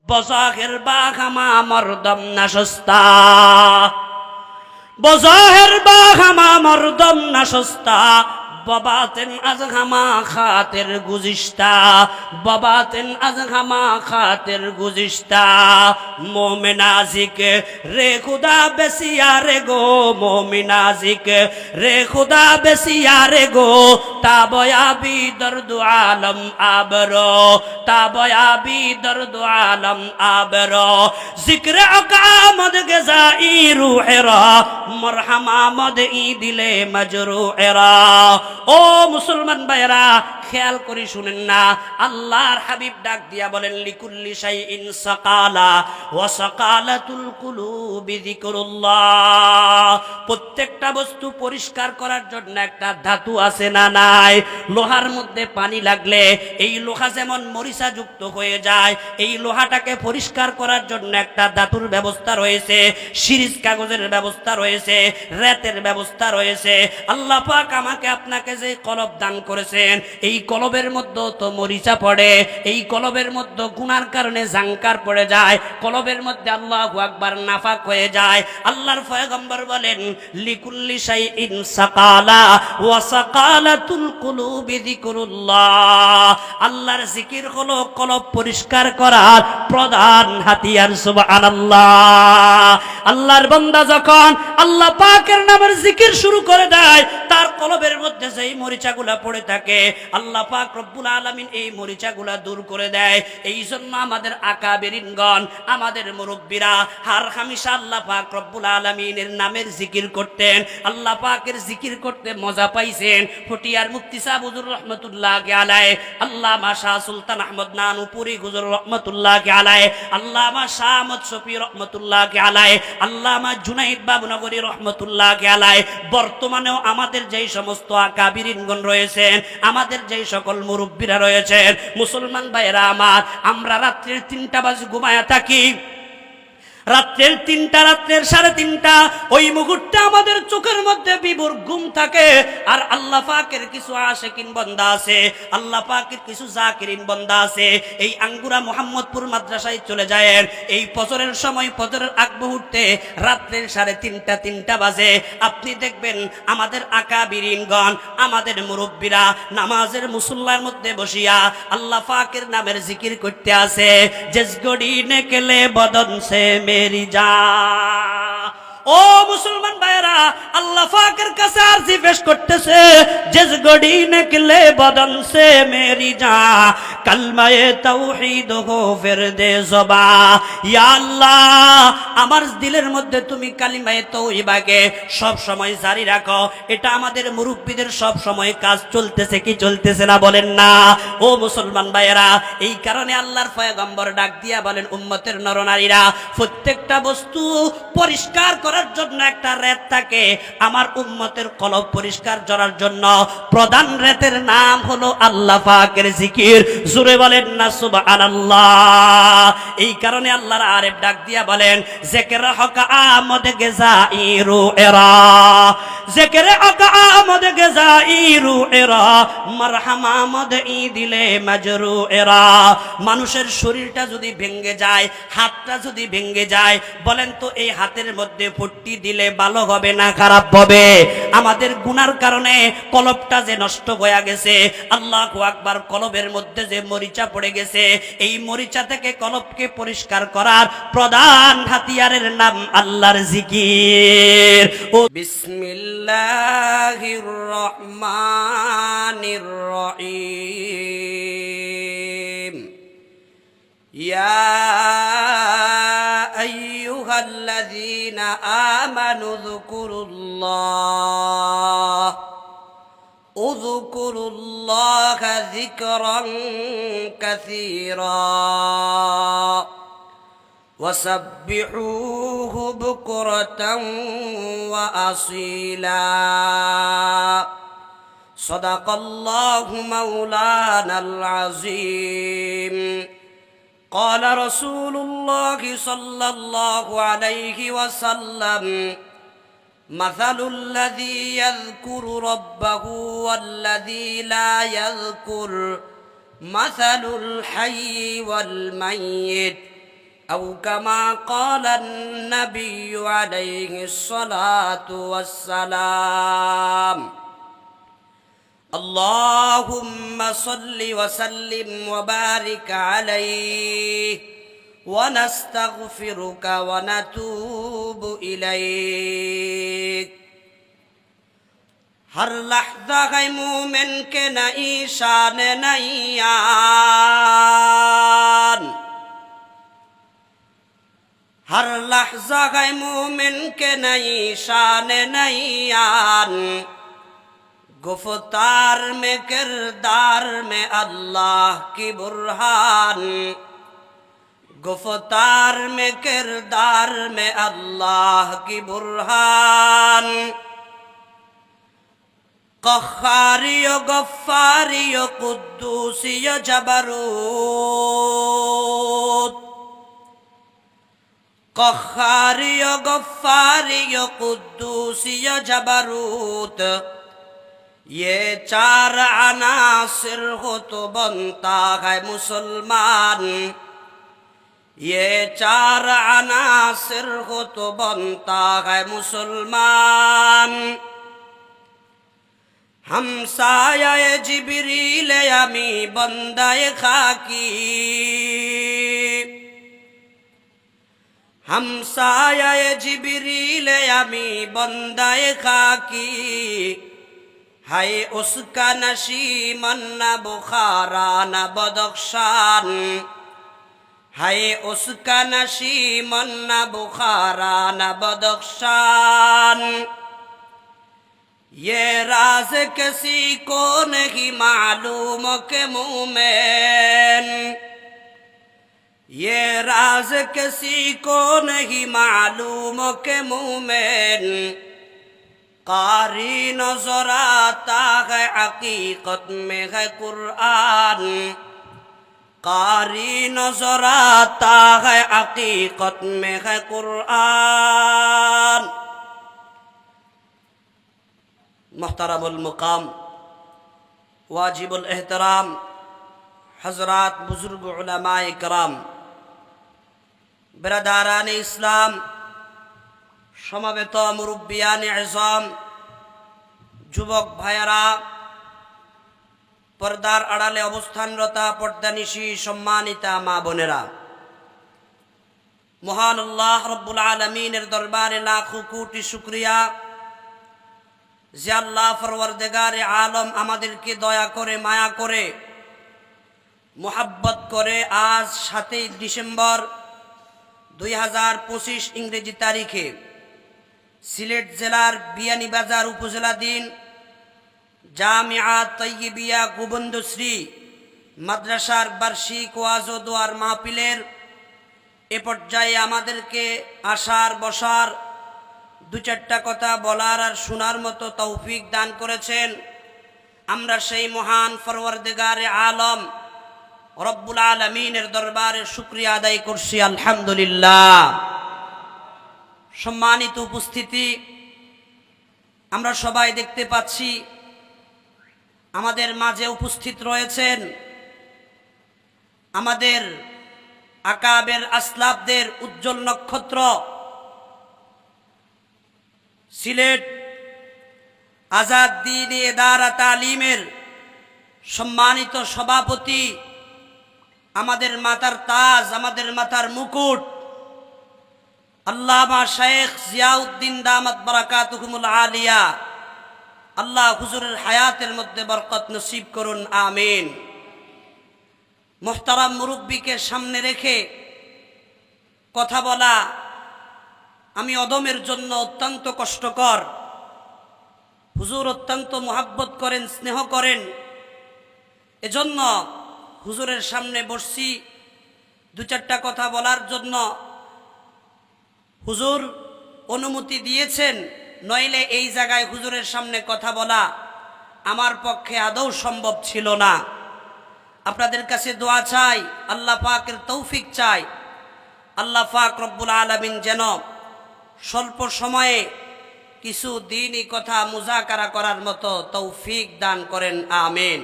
বজাহের বাঘামা মর্দম নাশস্তা, বজাহের বাঘামা মর্দম নাশস্তা, বাবাতেন আজহামা খাতের গুজিস্তা, বাবাতেন আজহামা খাতের গুজিস্তা। মোমেনাজিক রে খুদা বেসিয়া রে গো, মোমিনাজিক রে খুদা বেসিয়া রে গো, তাবয়াবি দর্দ আলম আবরো, তাবয়াবি দর্দ আলম আবরো। জিক্র আকামদ গজাই রুহেরা, মরহামামদ ই দিলে মজরুহেরা। ও মুসলমান ভাইরা, খেয়াল করে শুনেন না, আল্লাহর হাবিব ডাক দিয়া বলেন লিকুল্লি শাইইন সাকালা ওয়া সাকালাতুল কুলুবি যিকরুল্লাহ। প্রত্যেকটা বস্তু পরিষ্কার করার জন্য একটা ধাতু আছে না নাই? লোহার মধ্যে পানি লাগলে এই লোহা যেমন মরিচা যুক্ত হয়ে যায়, এই লোহাটাকে পরিষ্কার করার জন্য একটা ধাতুর ব্যবস্থা রয়েছে, সিরিজ কাগজের ব্যবস্থা রয়েছে, রেতের ব্যবস্থা রয়েছে। আল্লাহ পাক আমাকে আপনাকে যে কলব দান করেছেন, এই কলবের মধ্যে তো মরিচা পড়ে, এই কলবের মধ্যে গুনার কারণে জাঙ্কার পড়ে যায়, কলবের মধ্যে আল্লাহু আকবার নাফাক হয়ে যায়। আল্লাহর পয়গম্বর বলেন লিকুল্লি শাইইন সাকালা ওয়া সাকালাতুল কুলুবি যিকরুল্লাহ। আল্লাহর জিকির হলো কলব পরিষ্কার করার প্রধান হাতিয়ার। সুবহানাল্লাহ। আল্লাহর বান্দা যখন আল্লাহ পাকের নামের জিকির শুরু করে দেয়, তার কলবের মধ্যে যেই মরিচাগুলা পড়ে থাকে আল্লাহ পাক রব্বুল আলামিন এই মরিচাগুলা দূর করে দেয়। এই জন্য আমাদের আকাবেরিনগণ, আমাদের মুরব্বীরা হার হামেশা আল্লাহ পাক রব্বুল আলামিনের নামের জিকির করতেন, আল্লাহ পাকের জিকির করতে মজা পাইছেন। ফটিয়ার মুফতি সাহেব হুজুর রহমাতুল্লাহি আলাইহি, আল্লামা শাহ সুলতান আহমদ নানুপুরি হুজুর রহমাতুল্লাহি আলাইহি, আল্লামা শাহ আহমদ শফি রহমাতুল্লাহি আলাইহি, আল্লামা জুনাইদ বাবনগরী রহমাতুল্লাহি আলাইহি। বর্তমানেও আমাদের যেই সমস্ত আকাবিরিনগণ রয়েছেন, আমাদের যেই সকল মুরব্বীরা রয়েছেন, মুসলমান ভাইরা আমার, আমরা রাত্রির 3টা বাজে ঘুমায়া থাকি, রাত্রের 3টা, রাত্রের 3:30 ওই মুহূর্তে আমাদের চোখের মধ্যে বিভোর ঘুম থাকে। আর আল্লাহ পাকের কিছু আশিকিন বান্দা আছে, আল্লাহ পাকের কিছু জাকিরিন বান্দা আছে, এই আঙ্গুরা মোহাম্মদপুর মাদ্রাসায় চলে যায়। এই ফজরের সময়, ফজরের আগ মুহূর্তে রাত্রের 3:30 বাজে, আপনি দেখবেন আমাদের আকাবিরিনগণ, আমাদের মুরব্বীরা নামাজের মুসল্লার মধ্যে বসিয়া আল্লাহ পাকের নামের জিকির করতে আছে। জিস গড়ি নেকেলে বদন সে মেরি যা। ও মুসলমান ভাইরা, আল্লাহ পাকের কাছে আরজি পেশ করতেছে, জিস গড়ি নিকলে বদন সে মেরি যা, কালমায়ে তাওহীদ হো ফির দে জবা। ইয়া আল্লাহ, আমার দিলের মধ্যে তুমি কালিমায়ে তাওহীদকে সব সময় জারি রাখো। এটা আমাদের মুরব্বীদের সব সময় কাজ চলতেছে কি চলতেছে না বলেন না? ও মুসলমান ভাইরা, এই কারণে আল্লাহর পয়গম্বর ডাক দিয়া বলেন উম্মতের নরনারীরা, প্রত্যেকটা বস্তু পরিষ্কার করার জন্য একটা রেত থাকে। আমার উম্মতের কলব পরিষ্কার করার জন্য প্রধান রেতের নাম হলো আল্লাহ পাকের জিকির। জোরে বলেন না সুবহানাল্লাহ। এই কারণে আল্লাহর আরেফ ডাক দিয়া বলেন জিকির হক আমদ গজাইরু এরা, জিকির হক আমদ গজাইরু এরা, মারহামা আমদ ই দিলে মজরু এরা। মানুষের শরীরটা যদি ভেঙে যায়, হাতটা যদি ভেঙে যায়, বলেন তো এই হাতের মধ্যে পট্টি দিলে ভালো হবে না খারাপ হবে? আমাদের গুনার কারণে কলবটা যে নষ্ট হয়ে গেছে, আল্লাহু আকবার, কলবের মধ্যে যে মরিচা পড়ে গেছে, এই মরিচা থেকে কলবকে পরিষ্কার করার প্রধান হাতিয়ারের নাম আল্লাহর জিকির। ও বিসমিল্লাহির রহমানির রহিম। ইয়া আইয়ুহাল্লাযীনা আমানু উযকুরুল্লাহা যিকরান কাসীরা ওয়াসাব্বিহুহু বুকরাতান ওয়া আসীলা। সাদাকাল্লাহু মাওলানাল আযীম। قال رسول الله صلى الله عليه وسلم مثل الذي يذكر ربه والذي لا يذكر مثل الحي والميت أو كما قال النبي عليه الصلاة والسلام اللهم صل وسلم وبارك عليه ونستغفرك ونتوب إليك हर लहजा है मोमिन के नई शान नईयान हर लहजा है मोमिन के नई शान नईयान गुफ्तार में किरदार में अल्लाह की बुरहान गुफ्तार में किरदार में अल्लाह की बुरहान कख्खारियो गफ्फारियो कुद्दूसियो जबरूत कख्खारियो गफ्फारियो कुद्दूसियो जबरूत ये चार अनासिर हो तो बनता है मुसलमान ये चार अनासिर हो तो बनता है मुसलमान हमसाया जिब्रील अमी बंदाए खाकी हमसाया जिब्रील अमी बंदाए खाकी हाय उसका नशीमन न बुखारा न बदख्शान हाय उसका नशीमन न बुखारा न बदख्शान ये राज किसी को नहीं मालूम के मोमेन ये राज किसी को नहीं मालूम के मोमेन कारी नजर आता है हकीकत में है कुरान कारी नजर आता है हकीकत में है कुरान मोहतरमुल मुकाम वाजिबुल एहतराम हजरात बुजुर्ग उलमाए कराम बिरादारान इस्लाम সমবেত মুরব্বিয়ান আযম যুবক ভাইয়েরা পর্দার আড়ালে অবস্থানরতা পর্দানিশী সম্মানিতা মা বোনেরা মহান আল্লাহ রব্বুল আলামিনের দরবারে লাখো কোটি শুকরিয়া যে আল্লাহ ফরওয়ারদিগারে আলম আমাদেরকে দয়া করে মায়া করে মোহাব্বত করে আজ 7 ডিসেম্বর 2025 ইংরেজি তারিখে সিলেট জেলার বিয়ানীবাজার উপজেলাধীন জামিয়া তৈয়বিয়া গোবিন্দশ্রী মাদ্রাসার বার্ষিক ওয়াজ ও দোয়ার মাহফিলের এ পর্যায়ে আমাদেরকে আসার বসার দু চারটা কথা বলার আর শোনার মতো তৌফিক দান করেছেন আমরা সেই মহান ফরওয়ারদিগারে আলম রব্বুল আলামিনের দরবারে শুকরিয়া আদায় করছি আলহামদুলিল্লাহ সম্মানিত উপস্থিতি আমরা সবাই দেখতে পাচ্ছি আমাদের মাঝে উপস্থিত রয়েছেন আমাদের আকাবের আসলাফদের উজ্জ্বল নক্ষত্র সিলেট আজাদ দ্বীন ইদারা তালিমের সম্মানিত সভাপতি আমাদের মাথার তাজ আমাদের মাথার মুকুট আল্লামা শেখ জিয়াউদ্দিন দামাত বারাকাতুহুমুল আলিয়া আল্লাহ হুজুরের হায়াতের মধ্যে বরকত নসিব করুন আমিন মুহতারাম মুরব্বিকে সামনে রেখে কথা বলা আমি অদমের জন্য অত্যন্ত কষ্টকর হুজুর অত্যন্ত মোহাব্বত করেন স্নেহ করেন এজন্য হুজুরের সামনে বসছি দু চারটা কথা বলার জন্য হুজুর অনুমতি দিয়েছেন নইলে এই জায়গায় হুজুরের সামনে কথা বলা আমার পক্ষে আদৌ সম্ভব ছিল না আপনাদের কাছে দোয়া চাই আল্লাহ পাকের তৌফিক চাই আল্লাহ পাক রব্বুল আলামিন যেন স্বল্প সময়ে কিছু দ্বীনি কথা মুযাকারা করার মতো তৌফিক দান করেন আমিন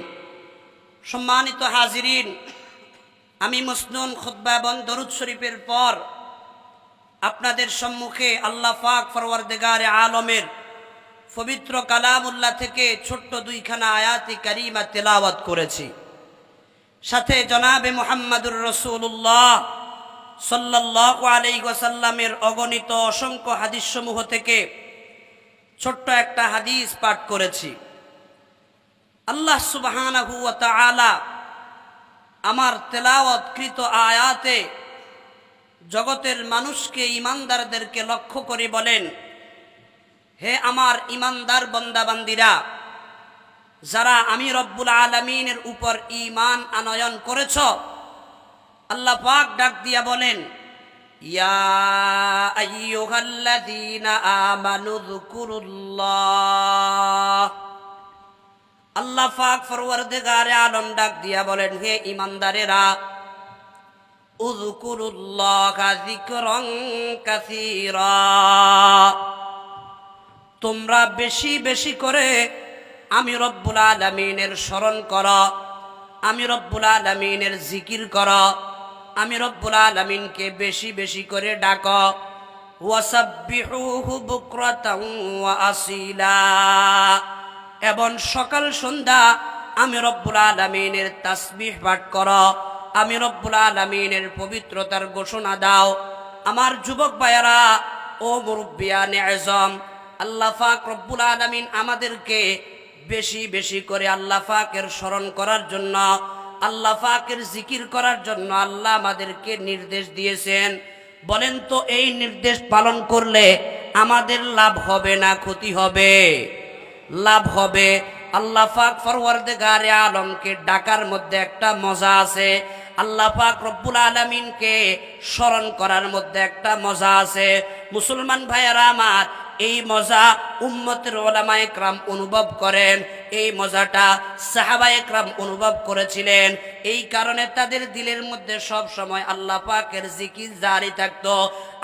সম্মানিত হাজিরিন আমি মসনুন খুতবা এবং দরুদ শরীফের পর আপনাদের সম্মুখে আল্লাহ পাক পরওয়ারদিগারে আলমের পবিত্র কালামুল্লাহ থেকে ছোট্ট দুইখানা আয়াতি কারিমা তেলাওয়াত করেছি। সাথে জনাবে মুহাম্মদুর রাসূলুল্লাহ সাল্লাল্লাহু আলাইহি ওয়াসাল্লামের অগণিত অসংখ্য হাদিস সমূহ থেকে ছোট্ট একটা হাদিস পাঠ করেছি। আল্লাহ সুবহানাহু ওয়া তাআলা আমার তেলাওয়াতকৃত আয়াতে জগতের মানুষকে, ইমানদারদেরকে লক্ষ্য করে বলেন, হে আমার ইমানদার বান্দাবান্দিরা, যারা আমি রব্বুল আলামিনের উপর ঈমান আনয়ন করেছ, আল্লাহ পাক ডাক দিয়া বলেন, ইয়া আইয়ুহাল্লাযীনা আমানু যকুরুল্লাহ। আল্লাহ পাক পরওয়ারদিগারে আলম ডাক দিয়া বলেন, হে ইমানদারেরা, উযকুরুল্লাহা যিকরান কাসীরা, তোমরা বেশি বেশি করে আমি রব্বুল আলামিনের স্মরণ করো, আমি রব্বুল আলামিনের জিকির করো, আমি রব্বুল আলামিনকে বেশি বেশি করে ডাকো। ওয়াসাব্বিহুহু বুকরাতাও ওয়া আসীলা, এবং সকাল সন্ধ্যা আমি রব্বুল আলামিনের তাসবিহ পাঠ করো, আমি রব্বুল আলামিনের পবিত্রতার ঘোষণা দাও। আমার যুবক ভাইয়েরা ও মুরব্বিয়ানে আযম, আল্লাহ পাক রব্বুল আলামিন আমাদেরকে বেশি বেশি করে আল্লাহ পাকের স্মরণ করার জন্য, আল্লাহ পাকের জিকির করার জন্য আল্লাহ আমাদেরকে নির্দেশ দিয়েছেন। বলেন তো, এই নির্দেশ পালন করলে আমাদের লাভ হবে না ক্ষতি হবে? লাভ হবে। আল্লাহ পাক পরওয়ারদিগারে আলমকে ডাকার মধ্যে একটা মজা আছে, আল্লাহ পাক রব্বুল আলামিনকে স্মরণ করার মধ্যে একটা মজা আছে। মুসলমান ভাইয়েরা আমার, এই মজা উম্মতের উলামায়ে কেরাম অনুভব করেন, এই মজাটা সাহাবায়ে কেরাম অনুভব করেছিলেন। এই কারণে তাদের দিলের মধ্যে সব সময় আল্লাহ পাকের জিকির জারি থাকতো।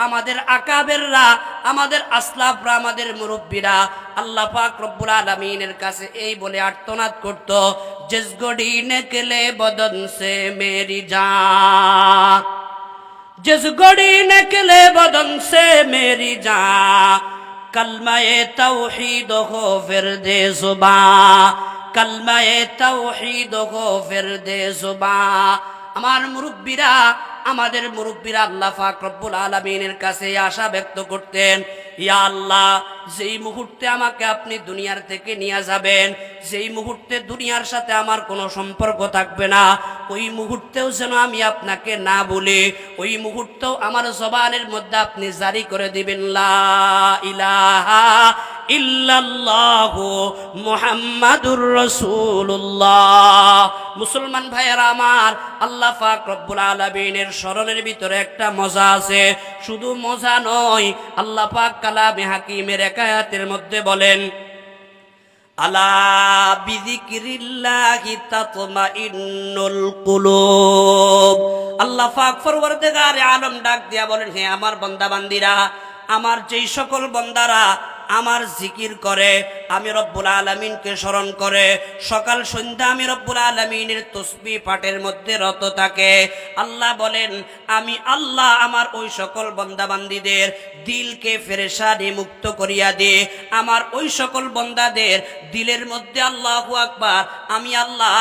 আমাদের আকাবেররা, আমাদের আসলাফরা, আমাদের মুরব্বীরা আল্লাহ পাক রব্বুল আলামিনের কাছে এই বলে আর্তনাদ করত, জিস গড়ি নিকলে বদন সে মেরি জান, জিস গড়ি নিকলে বদন সে মেরি জান, কলমায়ে তাওহীদ হো ফিরদে जुबान, কলমায়ে তাওহীদ হো ফিরদে जुबान। আমার মুরব্বীরা, আমাদের মুরব্বীরা আল্লাহ পাক রব্বুল আলামিনের কাছে আশা ব্যক্ত করতেন, ইয়া আল্লাহ, যেই মুহূর্তে আমাকে আপনি দুনিয়ার থেকে নিয়ে যাবেন, যেই মুহূর্তে দুনিয়ার সাথে আমার কোনো সম্পর্ক থাকবে না, ওই মুহূর্তেও যেন আমি আপনাকে না বলি, ওই মুহূর্তেও আমার জবানের মধ্যে আপনি জারি করে দিবেন, লা ইলাহা ইল্লাল্লাহু মুহাম্মাদুর রাসূলুল্লাহ। মুসলমান ভাইয়েরা আমার, আল্লাহ পাক রব্বুল আলামিনের স্মরণের ভিতরে একটা মজা আছে। শুধু মজা নয়, আল্লাহ পাক কালামে হাকিমের এক আয়াতের মধ্যে বলেন, আলা বিযিকরিল্লাহি তাতমাইন্নুল কুলুব। আল্লাহ পাক পরওয়ারদিগারে আলম ডাক দিয়া বলেন, হে আমার বান্দা বান্দিরা, আমার যেই সকল বান্দারা আমার জিকির করে, আমি রব্বুল আলামিনকে স্মরণ করে, সকাল সন্ধ্যা আমি রব্বুল আলামিনের তাসবিহ পাঠের মধ্যে রত থাকে, আল্লাহ বলেন, আমি আল্লাহ আমার ওই সকল বান্দা বান্দীদের দিলকে পেরেশানি মুক্ত করিয়া দে। আমার ওই সকল বান্দাদের দিলের মধ্যে আল্লাহু আকবার, আমি আল্লাহ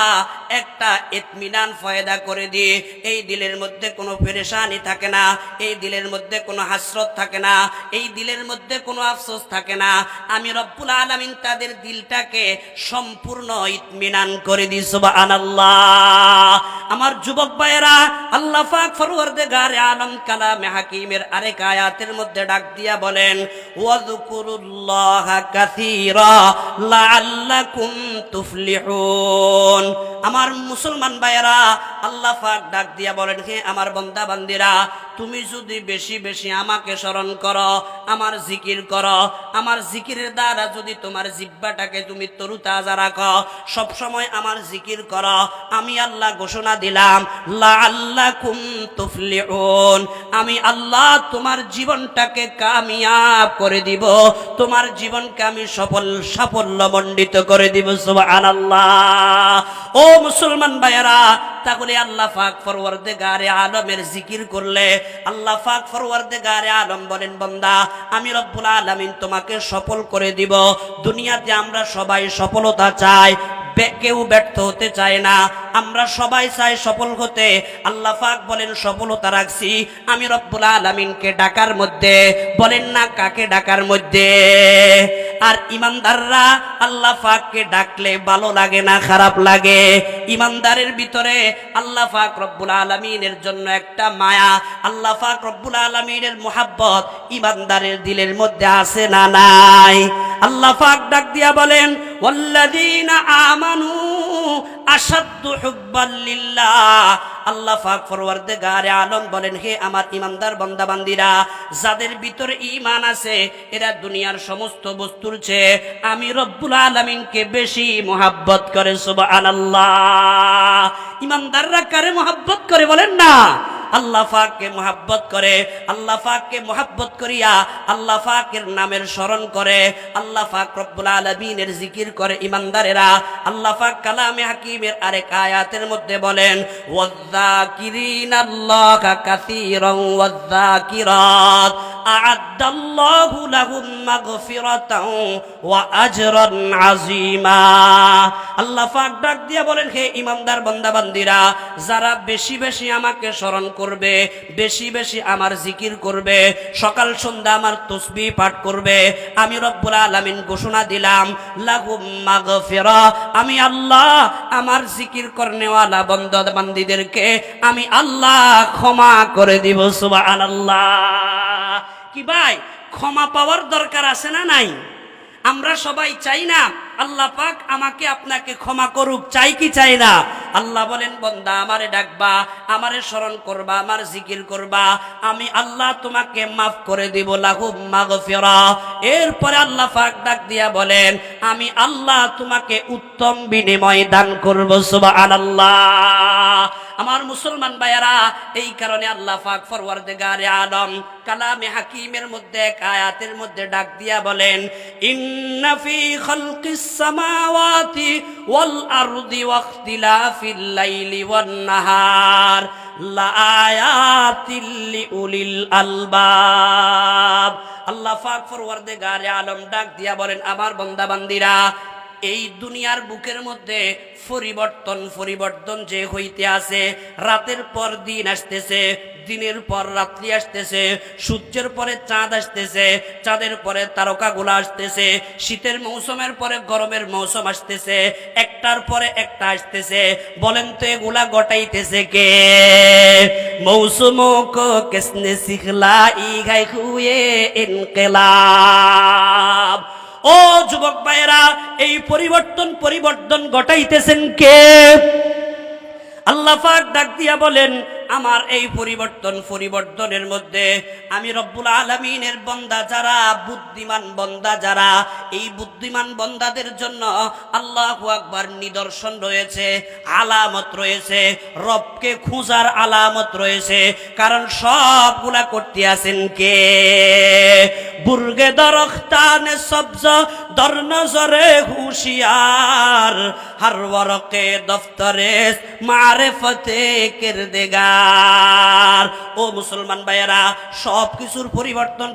একটা ইতমিনান পয়দা করে দিই। এই দিলের মধ্যে কোনো পেরেশানি থাকে না, এই দিলের মধ্যে কোনো হাসরত থাকে না, এই দিলের মধ্যে কোনো আফসোস থাকে না। আমি রব্বুল আলামিন তাদের দিলটাকে সম্পূর্ণ ইতমিনান করে দিই। সুবহানাল্লাহ। আমার যুবক ভাইয়েরা, আল্লাহ পাক পরওয়ারদিগারে আলম কালামে হাকিমের আরেক আয়াতের মধ্যে ডাক দিয়া বলেন, ওয়াযকুরুল্লাহা কাসীরা লাআল্লাকুম তুফলিহুন। আমার মুসলমান ভাইয়েরা, আল্লাহ পাক ডাক দিয়া বলেন, হে আমার বান্দা বান্দিরা, তুমি যদি বেশি বেশি আমাকে স্মরণ করো, আমার জিকির করো, আমার জিকিরের দ্বারা যদি তোমার জিহ্বাটাকে তুমি তরুতাজা রাখো, সব সময় আমার জিকির করো, আমি আল্লাহ ঘোষণা দিলাম, লাআল্লাকুম তুফলিহুন, আমি আল্লাহ তোমার জীবনটাকে কামিয়াব করে করে দিব, তোমার জীবনকে আমি সাফল্যমণ্ডিত করে দিব। সুবহানাল্লাহ। ও মুসলমান ভাইয়েরা, তাহলে আল্লাহ পাক পরওয়ারদিগারে আলমের জিকির করলে আল্লাহ পাক পরওয়ারদিগারে আলম বলেন, বান্দা আমি রব্বুল আলামিন তোমাকে সফল করে দিব। দুনিয়াতে আমরা সবাই সফলতা চাই, কেউ ব্যর্থ হতে চায় না, আমরা সবাই চাই সফল হতে। আল্লাহ পাক বলেন সফলতা রাখছি আমি রব্বুল আলামিনকে ডাকার মধ্যে। বলেন না কাকে ডাকার মধ্যে? আর ইমানদাররা আল্লাহ পাককে ডাকলে ভালো লাগে না খারাপ লাগে? ইমানদারের ভিতরে আল্লাহ পাক রব্বুল আলামিনের জন্য একটা মায়া, আল্লাহ পাক রব্বুল আলামিনের মুহাব্বত ইমানদারের দিলের মধ্যে আছে না নাই? আল্লাহ পাক ডাক দিয়া বলেন, ওয়াল্লাযীনা আমানু আশাদ্দু হুব্বাল লিল্লাহ। আল্লাহ পাক পরওয়ারদিগারে আলম বলেন, হে আমার ইমানদার বান্দা বান্দীরা, যাদের ভিতরে ঈমান আছে এরা দুনিয়ার সমস্ত বস্তুর চেয়ে আমি রব্বুল আলামিনকে বেশি মুহাব্বত করে। সুবহানাল্লাহ। ইমানদাররা কারে মুহাব্বত করে বলেন না? আল্লাহ পাককে মুহাব্বত করে। আল্লাহ পাককে মুহাব্বত করিয়া আল্লাহ পাকের নামের স্মরণ করে, আল্লাহ পাক রব্বুল আলামিনের জিকির করে ইমানদারেরা। আল্লাহ পাক কালামে হাকিমের আরেক আয়াতের মধ্যে বলেন, ওয়াযযাকিরিনাল্লাহা কাসীরান ওয়াযযাকিরাত আ'আদ্দাল্লাহু লাহুম মাগফিরাতান ওয়া আজরান আযীমা। আল্লাহ পাক ডাক দিয়ে বলেন, হে ইমানদার বান্দা বান্দীরা, যারা বেশি বেশি আমাকে স্মরণ করবে, বেশি বেশি আমার জিকির করবে, সকাল সন্ধ্যা আমার তাসবিহ পাঠ করবে, আমি রব্বুল আলামিন ঘোষণা দিলাম লাহুম মাগফিরা, আমি আল্লাহ আমার জিকির করনেওয়ালা বান্দা বান্দীদেরকে আমি আল্লাহ ক্ষমা করে দিব। সুবহানাল্লাহ। কি ভাই, ক্ষমা পাওয়ার দরকার আছে না নাই? আমরা সবাই চাই না আল্লাহ পাক আমাকে আপনাকে ক্ষমা করুক, চাই কি চাই না? আল্লাহ বলেন, বান্দা আমারে ডাকবা, আমারে স্মরণ করবা, আমার জিকির করবা, আমি আল্লাহ তোমাকে মাফ করে দিব, লাহুম মাগফিরা। এরপরে আল্লাহ পাক ডাক দিয়া বলেন, আমি আল্লাহ তোমাকে উত্তম বিনিময় দান করব। সুবহানাল্লাহ। আমার মুসলমান ভাইয়েরা, এই কারণে আল্লাহ পাক পরওয়ারদিগারে আলম কালামে হাকিমের মধ্যে এক আয়াতের মধ্যে ডাক দিয়া বলেন, ইন্না ফি খালকিস সামাওয়াতি ওয়াল আরদি ওয়াখতিলাফিল লাইলি ওয়ান নাহার লাআয়াতিল লিউলিল আলবাব। আল্লাহ পাক পরওয়ারদিগারে আলম ডাক দিয়া বলেন, আমার বান্দা বান্দীরা, এই দুনিয়ার বুকের মধ্যে পরিবর্তন যে হইতে আছে, রাতের পর দিন আসতেছে, দিনের পর রাত্রি আসতেছে, সূর্যের পরে চাঁদ আসতেছে, চাঁদের পরে তারকাগুলো আসতেছে, শীতের মৌসুমের পরে গরমের মৌসুম আসতেছে, একটার পরে একটা আসতেছে। বলেন তো এগুলা গটাইতেছে কে? মৌসুমো কো কিসনে সিখলা ই গায় হুয়ে ইনকিলাব। ও যুবক ভাইয়েরা, এই পরিবর্তন ঘটাইতেছেন কে? আল্লাহ পাক ডাক দিয়া বলেন, আমার এই পরিবর্তনের মধ্যে আমি রব্বুল আলামিনের বান্দা যারা, বুদ্ধিমান বান্দা যারা, এই বুদ্ধিমান বান্দাদের জন্য আল্লাহু আকবার নিদর্শন রয়েছে, আলামত রয়েছে, রবকে খোঁজার আলামত রয়েছে। কারণ সবগুলা করতে আছেন কে? বুর্গে দরখতানে সবজ দর নজরে হুশিয়ার, হর ওয়ারকে দফতরে মারিফতে কিরদেগার। ও মুসলমান ভাইয়েরা, সব কিছুর পরিবর্তন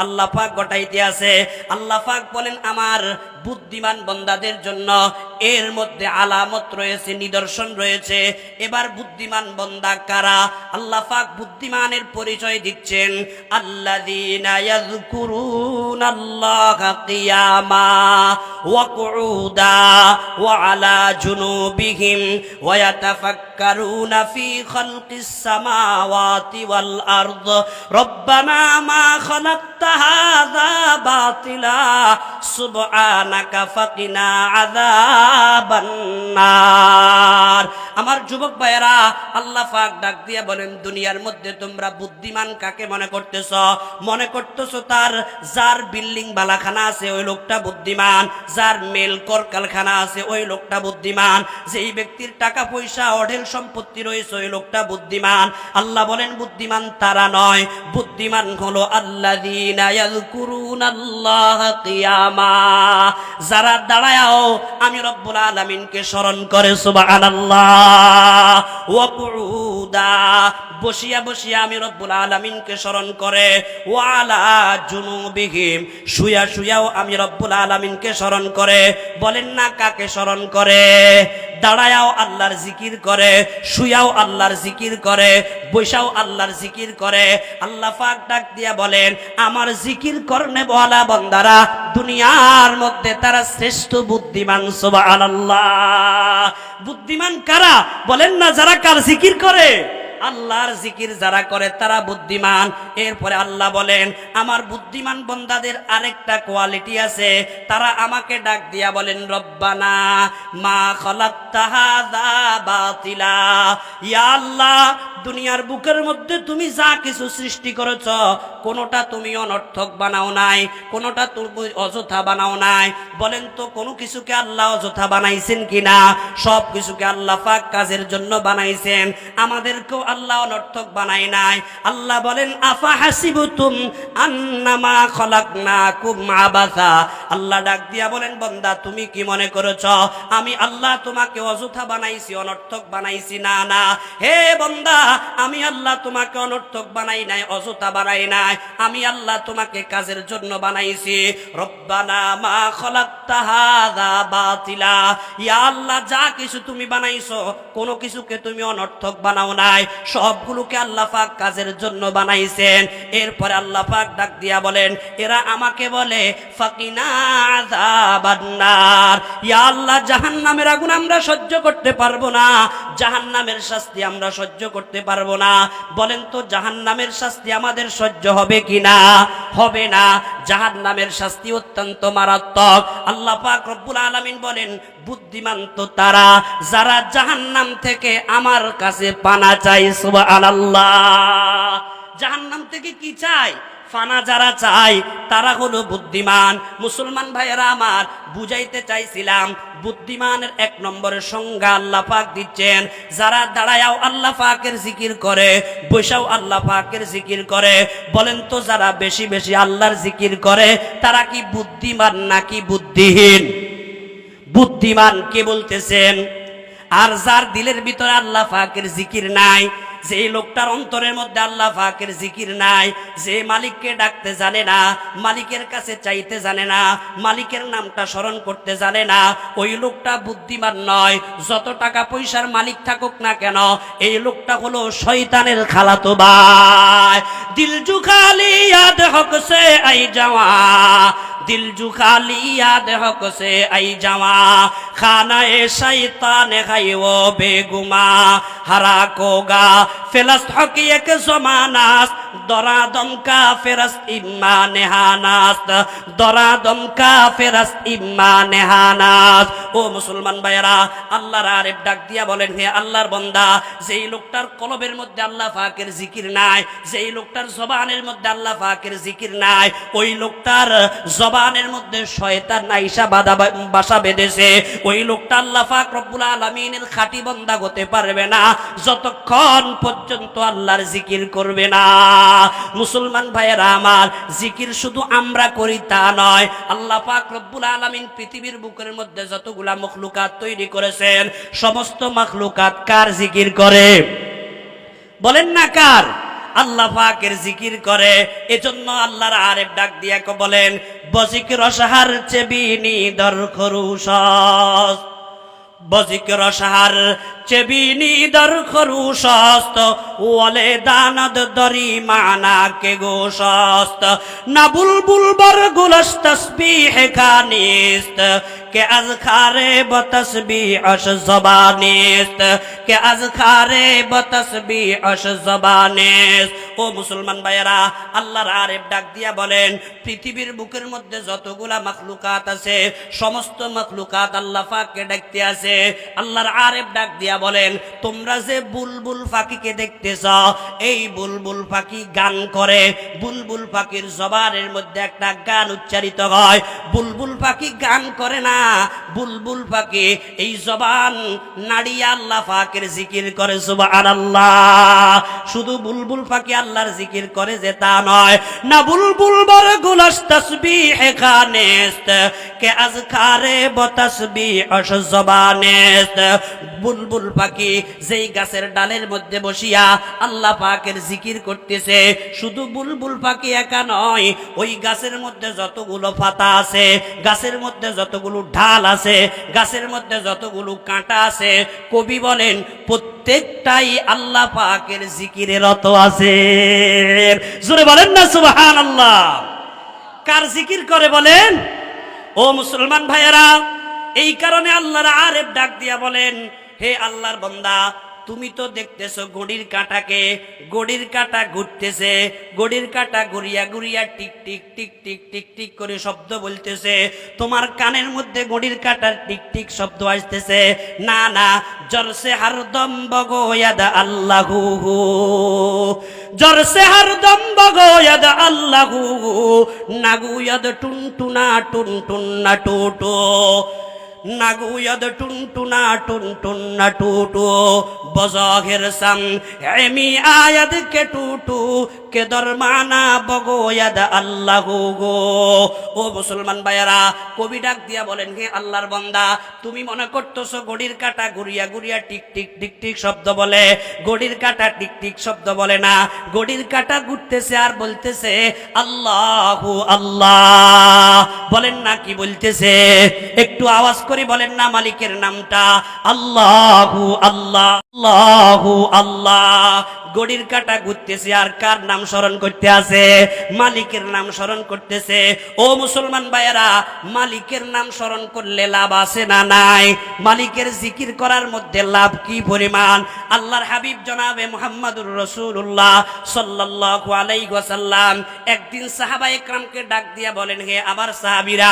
আল্লাহ পাক ঘটাইতে আছে। আল্লাহ পাক বলেন, আমার বুদ্ধিমান বান্দাদের জন্য এর মধ্যে আলামত রয়েছে, নিদর্শন রয়েছে। এবার বুদ্ধিমান বান্দা কারা? আল্লাহ পাক বুদ্ধিমানের পরিচয় দিচ্ছেন, আল্লাযীনা ইয়াযকুরুনাল্লাহা কিয়ামা ওয়া কুউদা ওয়া আলা জুনুবিহিম ওয়া ইয়াতাফাক্কারুনা ফি খালকিস সামাওয়াতি ওয়াল আরদ রব্বানা মা খালাকতা হাযা বাতিলা সুবহানাকা ফাকিনা আযাব আযাবান নার। আমার যুবক ভাইয়েরা, আল্লাহ পাক ডাক দিয়ে বলেন, দুনিয়ার মধ্যে তোমরা বুদ্ধিমান কাকে মনে করতেছ? মনে করতেছ তার যার বিল্ডিং বালাখানা আছে ওই লোকটা বুদ্ধিমান, যার মেল কলকারখানা আছে ওই লোকটা বুদ্ধিমান, যেই ব্যক্তির টাকা পয়সা অঢেল সম্পত্তি রয়েছে ওই লোকটা বুদ্ধিমান। আল্লাহ বলেন বুদ্ধিমান তারা নয়, বুদ্ধিমান হলো আল্লাযীনা ইয়াযকুরুনাল্লাহা কিয়ামা, যারা দাঁড়ায়ও আমি রব্বুল আলামিনকে স্মরণ করে, সুবহানাল্লাহ, ওয়া কুউদা, বসিয়া বসিয়া আমি রব্বুল আলামিনকে স্মরণ করে, ওয়া আলা জুনুবিহিম, শুয়া শুয়াও আমি রব্বুল আলামিনকে স্মরণ করে। বলেন না কাকে স্মরণ করে? দাঁড়ায়াও আল্লাহর জিকির করে, শুয়াও আল্লাহর জিকির করে, বৈশাও আল্লাহর জিকির করে। আল্লাহ পাক ডাক দিয়া বলেন, আমার জিকির করনে বলা বান্দারা দুনিয়ার মধ্যে তারা শ্রেষ্ঠ বুদ্ধিমান, সুবহানাল্লাহ। বুদ্ধিমান কারা? বলেন না যারা কার জিকির করে, আল্লাহর জিকির যারা করে তারা বুদ্ধিমান। এরপরে আল্লাহ বলেন, আমার বুদ্ধিমান বান্দাদের আরেকটা কোয়ালিটি আছে, তারা আমাকে ডাক দিয়া বলেন, রব্বানা মা খালাকতা হাযা বাতিলা, ইয়া আল্লাহ, দুনিয়ার বুকের মধ্যে তুমি যা কিছু সৃষ্টি করেছ কোনোটা তুমি অনর্থক বানাও নাই, কোনোটা তুমি অযথা বানাও নাই। বলেন তো কোনো কিছুকে আল্লাহ অযথা বানাইছেন কিনা? সব কিছুকে আল্লাহ পাক কাজের জন্য বানাইছেন, আমাদেরকেও আল্লাহ অনর্থক বানাই নাই। আল্লাহ বলেন, আফা হাসিবতুম আন্নামা খলাকনাকুম আবাসা, আল্লাহ ডাক দিয়া বলেন, বান্দা তুমি কি মনে করেছ আমি আল্লাহ তোমাকে অযথা বানাইছি, অনর্থক বানাইছি? না না, হে বান্দা, আমি আল্লাহ তোমাকে অনর্থক বানাই নাই, অযথা বানাই নাই, আমি আল্লাহ তোমাকে কাজের জন্য বানাইছি। রব্বানা মা খলাকতা হাযা বাতিলা, ইয়া আল্লাহ, যা কিছু তুমি বানাইছো কোনো কিছুকে তুমি অনর্থক বানাও নাই, সবগুলোকে আল্লাহ পাক কাজের জন্য বানাইছেন। এরপরে আল্লাহ পাক ডাক দিয়া বলেন, এরা আমাকে বলে ফাকিনা আযাবান নার, ইয়া আল্লাহ, জাহান্নামের আগুন আমরা সহ্য করতে পারবো না, জাহান্নামের শাস্তি আমরা সহ্য করতে পারবো না। বলেন তো জাহান্নামের শাস্তি আমাদের সহ্য হবে কিনা? হবে না। জাহান্নামের শাস্তি অত্যন্ত মারাত্মক। আল্লাহ পাক রব্বুল আলামিন বলেন, বুদ্ধিমান তো তারা যারা জাহান্নাম থেকে আমার কাছে পানা চাই, সুবহানাল্লাহ। জাহান্নাম থেকে কি চাই? ফানা যারা চাই তারা হলো বুদ্ধিমান। মুসলমান ভাইয়েরা আমার, বুঝাইতে চাইছিলাম বুদ্ধিমানের এক নম্বরের সংজ্ঞা আল্লাহ পাক দিচ্ছেন, যারা দাঁড়ায়াও আল্লাহ পাকের জিকির করে, বৈশাও আল্লাহ পাকের জিকির করে। বলেন তো যারা বেশি বেশি আল্লাহর জিকির করে তারা কি বুদ্ধিমান নাকি বুদ্ধিহীন? বুদ্ধিমান কে বলতেছেন? আর যার দিলের ভিতরে আল্লাহ পাকের জিকির নাই, যে লোকটার অন্তরের মধ্যে আল্লাহ পাকের জিকির নাই, যে মালিককে ডাকতে জানে না, মালিকের কাছে চাইতে জানে না, মালিকের নামটা স্মরণ করতে জানে না, ওই লোকটা বুদ্ধিমান নয়। যত টাকা পয়সার মালিক থাকুক না কেন, এই লোকটা হলো শয়তানের খালাতো ভাই। দিল জুখালি ইয়াদ হক সে আই যাওয়া, দিল জুখালি ইয়াদ হক সে আই যাওয়া, খানা এ শৈতান খাই ও বেগুমা, হারা কোগা ফেরস্ত হকি এক জমানাস, দরাদম কা ফেরস্ত ইম্মা নেহানাস, দরাদম কা ফেরস্ত ইম্মা নেহানাস। ও মুসলমান ভাইয়েরা, আল্লাহর আরেফ ডাক দিয়া বলেন, হে আল্লাহর বান্দা, যেই লোকটার কলবের মধ্যে আল্লাহ পাকের জিকির নাই, যেই লোকটার জবানের মধ্যে আল্লাহ পাকের জিকির নাই, ওই লোকটার জবানের মধ্যে শয়তান আইসা বাসা বেঁধেছে। ওই লোকটা আল্লাহ পাক রব্বুল আলামিনের খাঁটি বান্দা হতে পারবে না যতক্ষণ পর্যন্ত আল্লাহর জিকির করবে না। মুসলমান ভাইয়েরা আমার, জিকির শুধু আমরা করি তা নয়, আল্লাহ পাক রব্বুল আলামিন পৃথিবীর বুকের মধ্যে যতগুলা মখলুকাত তৈরি করেছেন, সমস্ত মখলুকাত কার জিকির করে? বলেন না কার? আল্লাহ পাকের জিকির করে। এজন্য আল্লাহর আরেফ ডাক দিয়া বলেন, বজিকর সাহার চেবিনি দর খরুশ, বজিকর সাহার چبینی در خروش است ولی داند دری معنا که گوش است نه بلبل بر گلش تسبیح کانیست که از خار با تسبیحش زبانیست که از خار با تسبیحش زبانیست ও মুসলমান ভাইয়েরা আল্লাহর আরেফ ডাক দিয়া বলেন পৃথিবীর বুকের মধ্যে যতগুলা মাখলুকাত আছে সমস্ত মাখলুকাত আল্লাহ পাককে ডাকতে আছে আল্লাহর আরেফ ডাক দিয়া বলেন তোমরা যে বুলবুল পাখিকে দেখতেছ এই বুলবুল পাখি গান করে বুলবুল পাখির জবানের মধ্যে একটা গান উচ্চারিত হয় বুলবুল পাখি গান করে না বুলবুল পাখি এই জবান নাড়িয়ে আল্লাহ পাকের জিকির করে সুবহানাল্লাহ শুধু বুলবুল পাখি আল্লাহর জিকির করে যে তা নয় না বুলবুল বর গুলাস তাসবিহ খানেস্ত কে আজকারে বতাসবিহ জবানেস্ত বুলবুল পাখি যেই গাছের ডালের মধ্যে বসিয়া আল্লাহ পাকের জিকির করতেছে শুধু বুলবুল পাখি একা নয় ওই গাছের মধ্যে যতগুলো পাতা আছে গাছের মধ্যে যতগুলো ঢাল আছে গাছের মধ্যে যতগুলো কাঁটা আছে কবি বলেন প্রত্যেকটাই আল্লাহ পাকের জিকিরে রত আছে জোরে বলেন না সুবহানাল্লাহ কার জিকির করে বলেন ও মুসলমান ভাইয়েরা এই কারণে আল্লাহর আরেফ ডাক দিয়া বলেন হে আল্লাহর বান্দা তুমি তো দেখতেছো ঘড়ির কাঁটাকে ঘড়ির কাঁটা ঘুরতেছে ঘড়ির কাঁটা ঘুরিয়া ঘুরিয়া tick tick tick tick tick tick করে শব্দ বলতেছে তোমার কানের মধ্যে ঘড়ির কাঁটার টিক টিক শব্দ আসতেছে না না জরসে হরদম বগোয়াদ আল্লাহু জরসে হরদম বগোয়াদ আল্লাহু নাগুয়াদ টুনটুনা টুনটুন্না টুটু নাগুয়াদ টুনটুনা টুনটুন্না টুটু বজাহের সাম এমি আয়াদ কে টুটু কে দরমানা বগোয়াদ আল্লাহু গো ও মুসলমান ভাইয়েরা কবি ডাক দিয়া বলেন হে আল্লাহর বান্দা তুমি মনে করতেছো ঘড়ির কাঁটা ঘুরিয়া ঘুরিয়া টিক টিক টিক টিক শব্দ বলে ঘড়ির কাঁটা টিক টিক শব্দ বলে না ঘড়ির কাঁটা ঘুরতেছে আর বলতেছে আল্লাহু আল্লাহ বলেন না কি বলতেছে একটু আওয়াজ করে বলেন না মালিকের নামটা আল্লাহু আল্লাহ আল্লাহু আল্লাহ ঘড়ির কাঁটা ঘুরতেছে আর কার নাম স্মরণ করতে আছে মালিকের নাম স্মরণ করতেছে ও মুসলমান ভাইয়েরা মালিকের নাম স্মরণ করলে লাভ আছে না নাই মালিকের জিকির করার মধ্যে লাভ কি পরিমাণ আল্লাহর হাবিব জনাবে মুহাম্মদুর রাসূলুল্লাহ সাল্লাল্লাহু আলাইহি ওয়াসাল্লাম একদিন সাহাবায়ে কেরামকে ডাক দিয়া বলেন হে আমার সাহাবীরা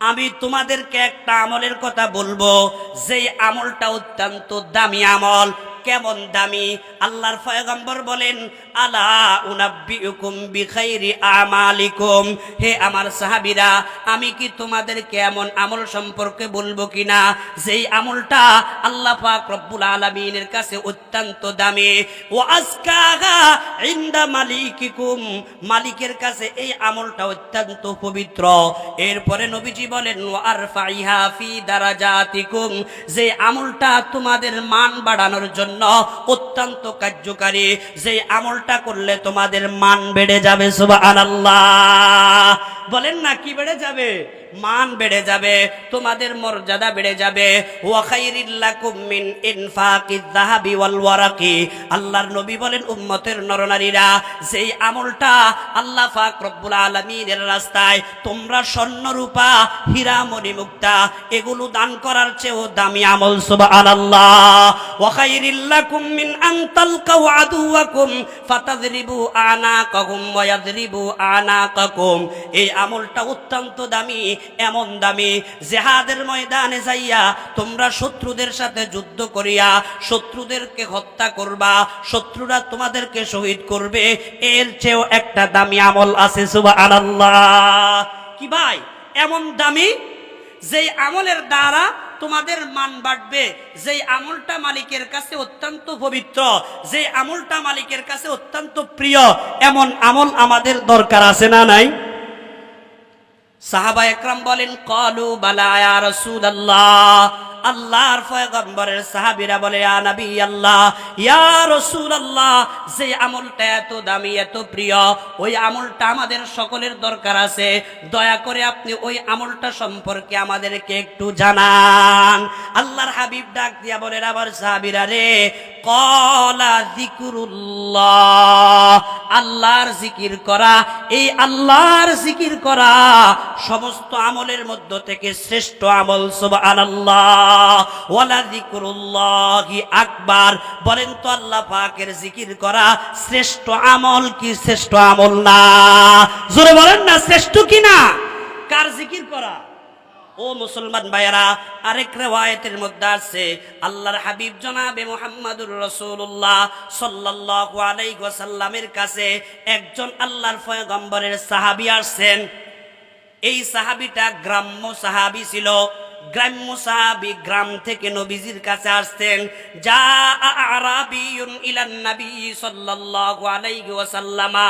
আমি তোমাদেরকে একটা আমলের কথা বলবো যেই আমলটা অত্যন্ত দামি আমল কেমন দামি আল্লাহর পয়গম্বর বলেন আলা উনাব্বিউকুম বিখাইরি আমালিকুম হে আমার সাহাবীরা আমি কি তোমাদেরকে এমন আমল সম্পর্কে বলবো কিনা যেই আমলটা আল্লাহ পাক রব্বুল আলামিনের কাছে অত্যন্ত দামি ওয়া আজকাহা ইনদা মালিকিকুম মালিকের কাছে এই আমলটা অত্যন্ত পবিত্র এরপরে নবীজি বলেন ওয়া আরফাইহা ফি দারাজাতিকুম যে আমলটা তোমাদের মান বাড়ানোর জন্য অত্যন্ত কার্যকারী যে আমলটা করলে তোমাদের মান বেড়ে যাবে সুবহানাল্লাহ বলেন না কি বেড়ে যাবে মান বেড়ে যাবে তোমাদের মর্যাদা বেড়ে যাবে ওয়া খায়রিল লাকুম মিন ইনফাকিয যাহাবি ওয়াল ওয়ারাকি আল্লাহর নবী বলেন উম্মতের নরনারীরা যেই আমলটা আল্লাহ পাক রব্বুল আলামিনের রাস্তায় তোমরা স্বর্ণ রূপা হীরা মণি মুক্তা এগুলো দান করার চেয়েও দামি আমল সুবহানাল্লাহ ওয়া খায়রিল লাকুম মিন আন তালকাউ আদুওয়াকুম ফাতাযরিবু আনাকাকুম ওয়া ইয়াযরিবু আনাকাকুম এই আমলটা অত্যন্ত দামি এমন দামি জিহাদের ময়দানে যাইয়া তোমরা শত্রুদের সাথে যুদ্ধ করিয়া শত্রুদেরকে হত্যা করবা শত্রুরা তোমাদেরকে শহীদ করবে এর চেয়েও একটা দামি আমল আছে সুবহানাল্লাহ কি ভাই এমন দামি যেই আমলের দ্বারা তোমাদের মান বাড়বে যেই আমলটা মালিকের কাছে অত্যন্ত পবিত্র যেই আমলটা মালিকের কাছে অত্যন্ত প্রিয় এমন আমল আমাদের দরকার আছে না নাই সাহাবা একরাম বলেন ক্বালু বালা ইয়া রাসূলুল্লাহ আল্লাহর পয়গম্বরের সাহাবীরা বলে, ইয়া নবী আল্লাহ, ইয়া রাসূলুল্লাহ, যে আমলটা এত দামি এত প্রিয়, ওই আমলটা আমাদের সকলের দরকার আছে, দয়া করে আপনি ওই আমলটা সম্পর্কে আমাদেরকে একটু জানান। আল্লাহর হাবিব ডাক দিয়া বলেন, আমার সাহাবীরা রে, ক্বালা যিকরুল্লাহ, আল্লাহর জিকির করা। এই আল্লাহর জিকির করা সমস্ত আমলের মধ্য থেকে শ্রেষ্ঠ আমল। সুবহানাল্লাহ, ওয়ালা যিকরুল্লাহি আকবার। বলেন তো আল্লাহ পাকের জিকির করা শ্রেষ্ঠ আমল কি শ্রেষ্ঠ আমল না? জোরে বলেন না, শ্রেষ্ঠ কি না? কার জিকির করা? ও মুসলমান ভাইয়েরা, আরেক রিওয়ায়াতের মধ্যে আছে আল্লাহর হাবিব জনাবে মুহাম্মদুর রাসূলুল্লাহ সাল্লাল্লাহু আলাইহি ওয়াসাল্লামের কাছে একজন আল্লাহর পয়গম্বরের সাহাবী আসছেন। এই সাহাবীটা গ্রাম্য সাহাবী ছিল। গ্রাম্য সাহাবী গ্রাম থেকে নবীজির কাছে আসতেন। যা আরাবিয়ুন ইলান নবী সাল্লাল্লাহু আলাইহি ওয়াসাল্লামা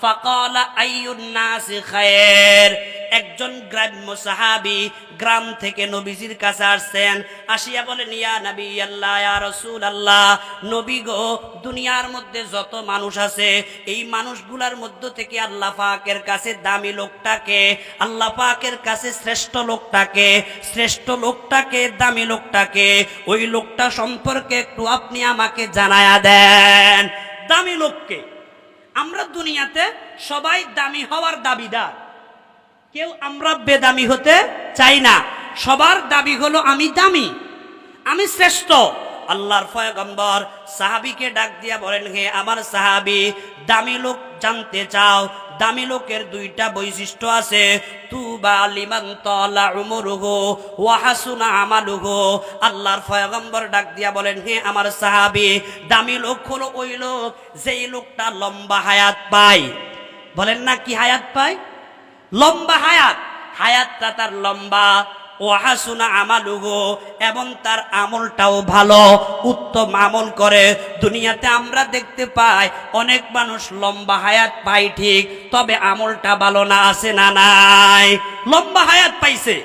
ফাকালা আইয়ুন নাসি খায়র। একজন গ্রাম্য সাহাবী গ্রাম থেকে নবীজির কাছে আসছেন। আসিয়া বলেন, ইয়া নবী আল্লাহ, ইয়া রাসূল আল্লাহ, নবী গো, দুনিয়ার মধ্যে যত মানুষ আছে এই মানুষগুলার মধ্য থেকে আল্লাহ পাকের কাছে দামি লোকটাকে, আল্লাহ পাকের কাছে শ্রেষ্ঠ লোকটাকে, শ্রেষ্ঠ লোকটাকে, দামি লোকটাকে, ওই লোকটা সম্পর্কে একটু আপনি আমাকে জানায়া দেন। দামি লোককে, আমরা দুনিয়াতে সবাই দামি হওয়ার দাবিদার, কেউ আমরা বেদামি হতে চাই না। সবার দাবি হলো আমি দামি, আমি শ্রেষ্ঠ। আল্লাহর পয়গম্বর সাহাবীকে ডাক দিয়া বলেন, হে আমার সাহাবী, দামি লোক জানতে চাও? দামি লোকের দুইটা বৈশিষ্ট্য আছে। তুবা লিমান তালা উমরুহু ওয়া হাসুনা আমালুহু। আল্লাহর পয়গম্বর ডাক দিয়া বলেন, হে আমার সাহাবী, দামি লোক হলো ওই লোক যেই লোকটা লম্বা হায়াত পায়। বলেন না, কি হায়াত পায়? লম্বা হায়াত, হায়াতটা তার লম্বা। ও হাসুনা আমালুহু, এবং তার আমলটাও ভালো, উত্তম আমল করে। দুনিয়াতে আমরা দেখতে পাই অনেক মানুষ লম্বা হায়াত পায় ঠিক, তবে আমলটা ভালো না, আছে না নাই? লম্বা হায়াত পাইছে,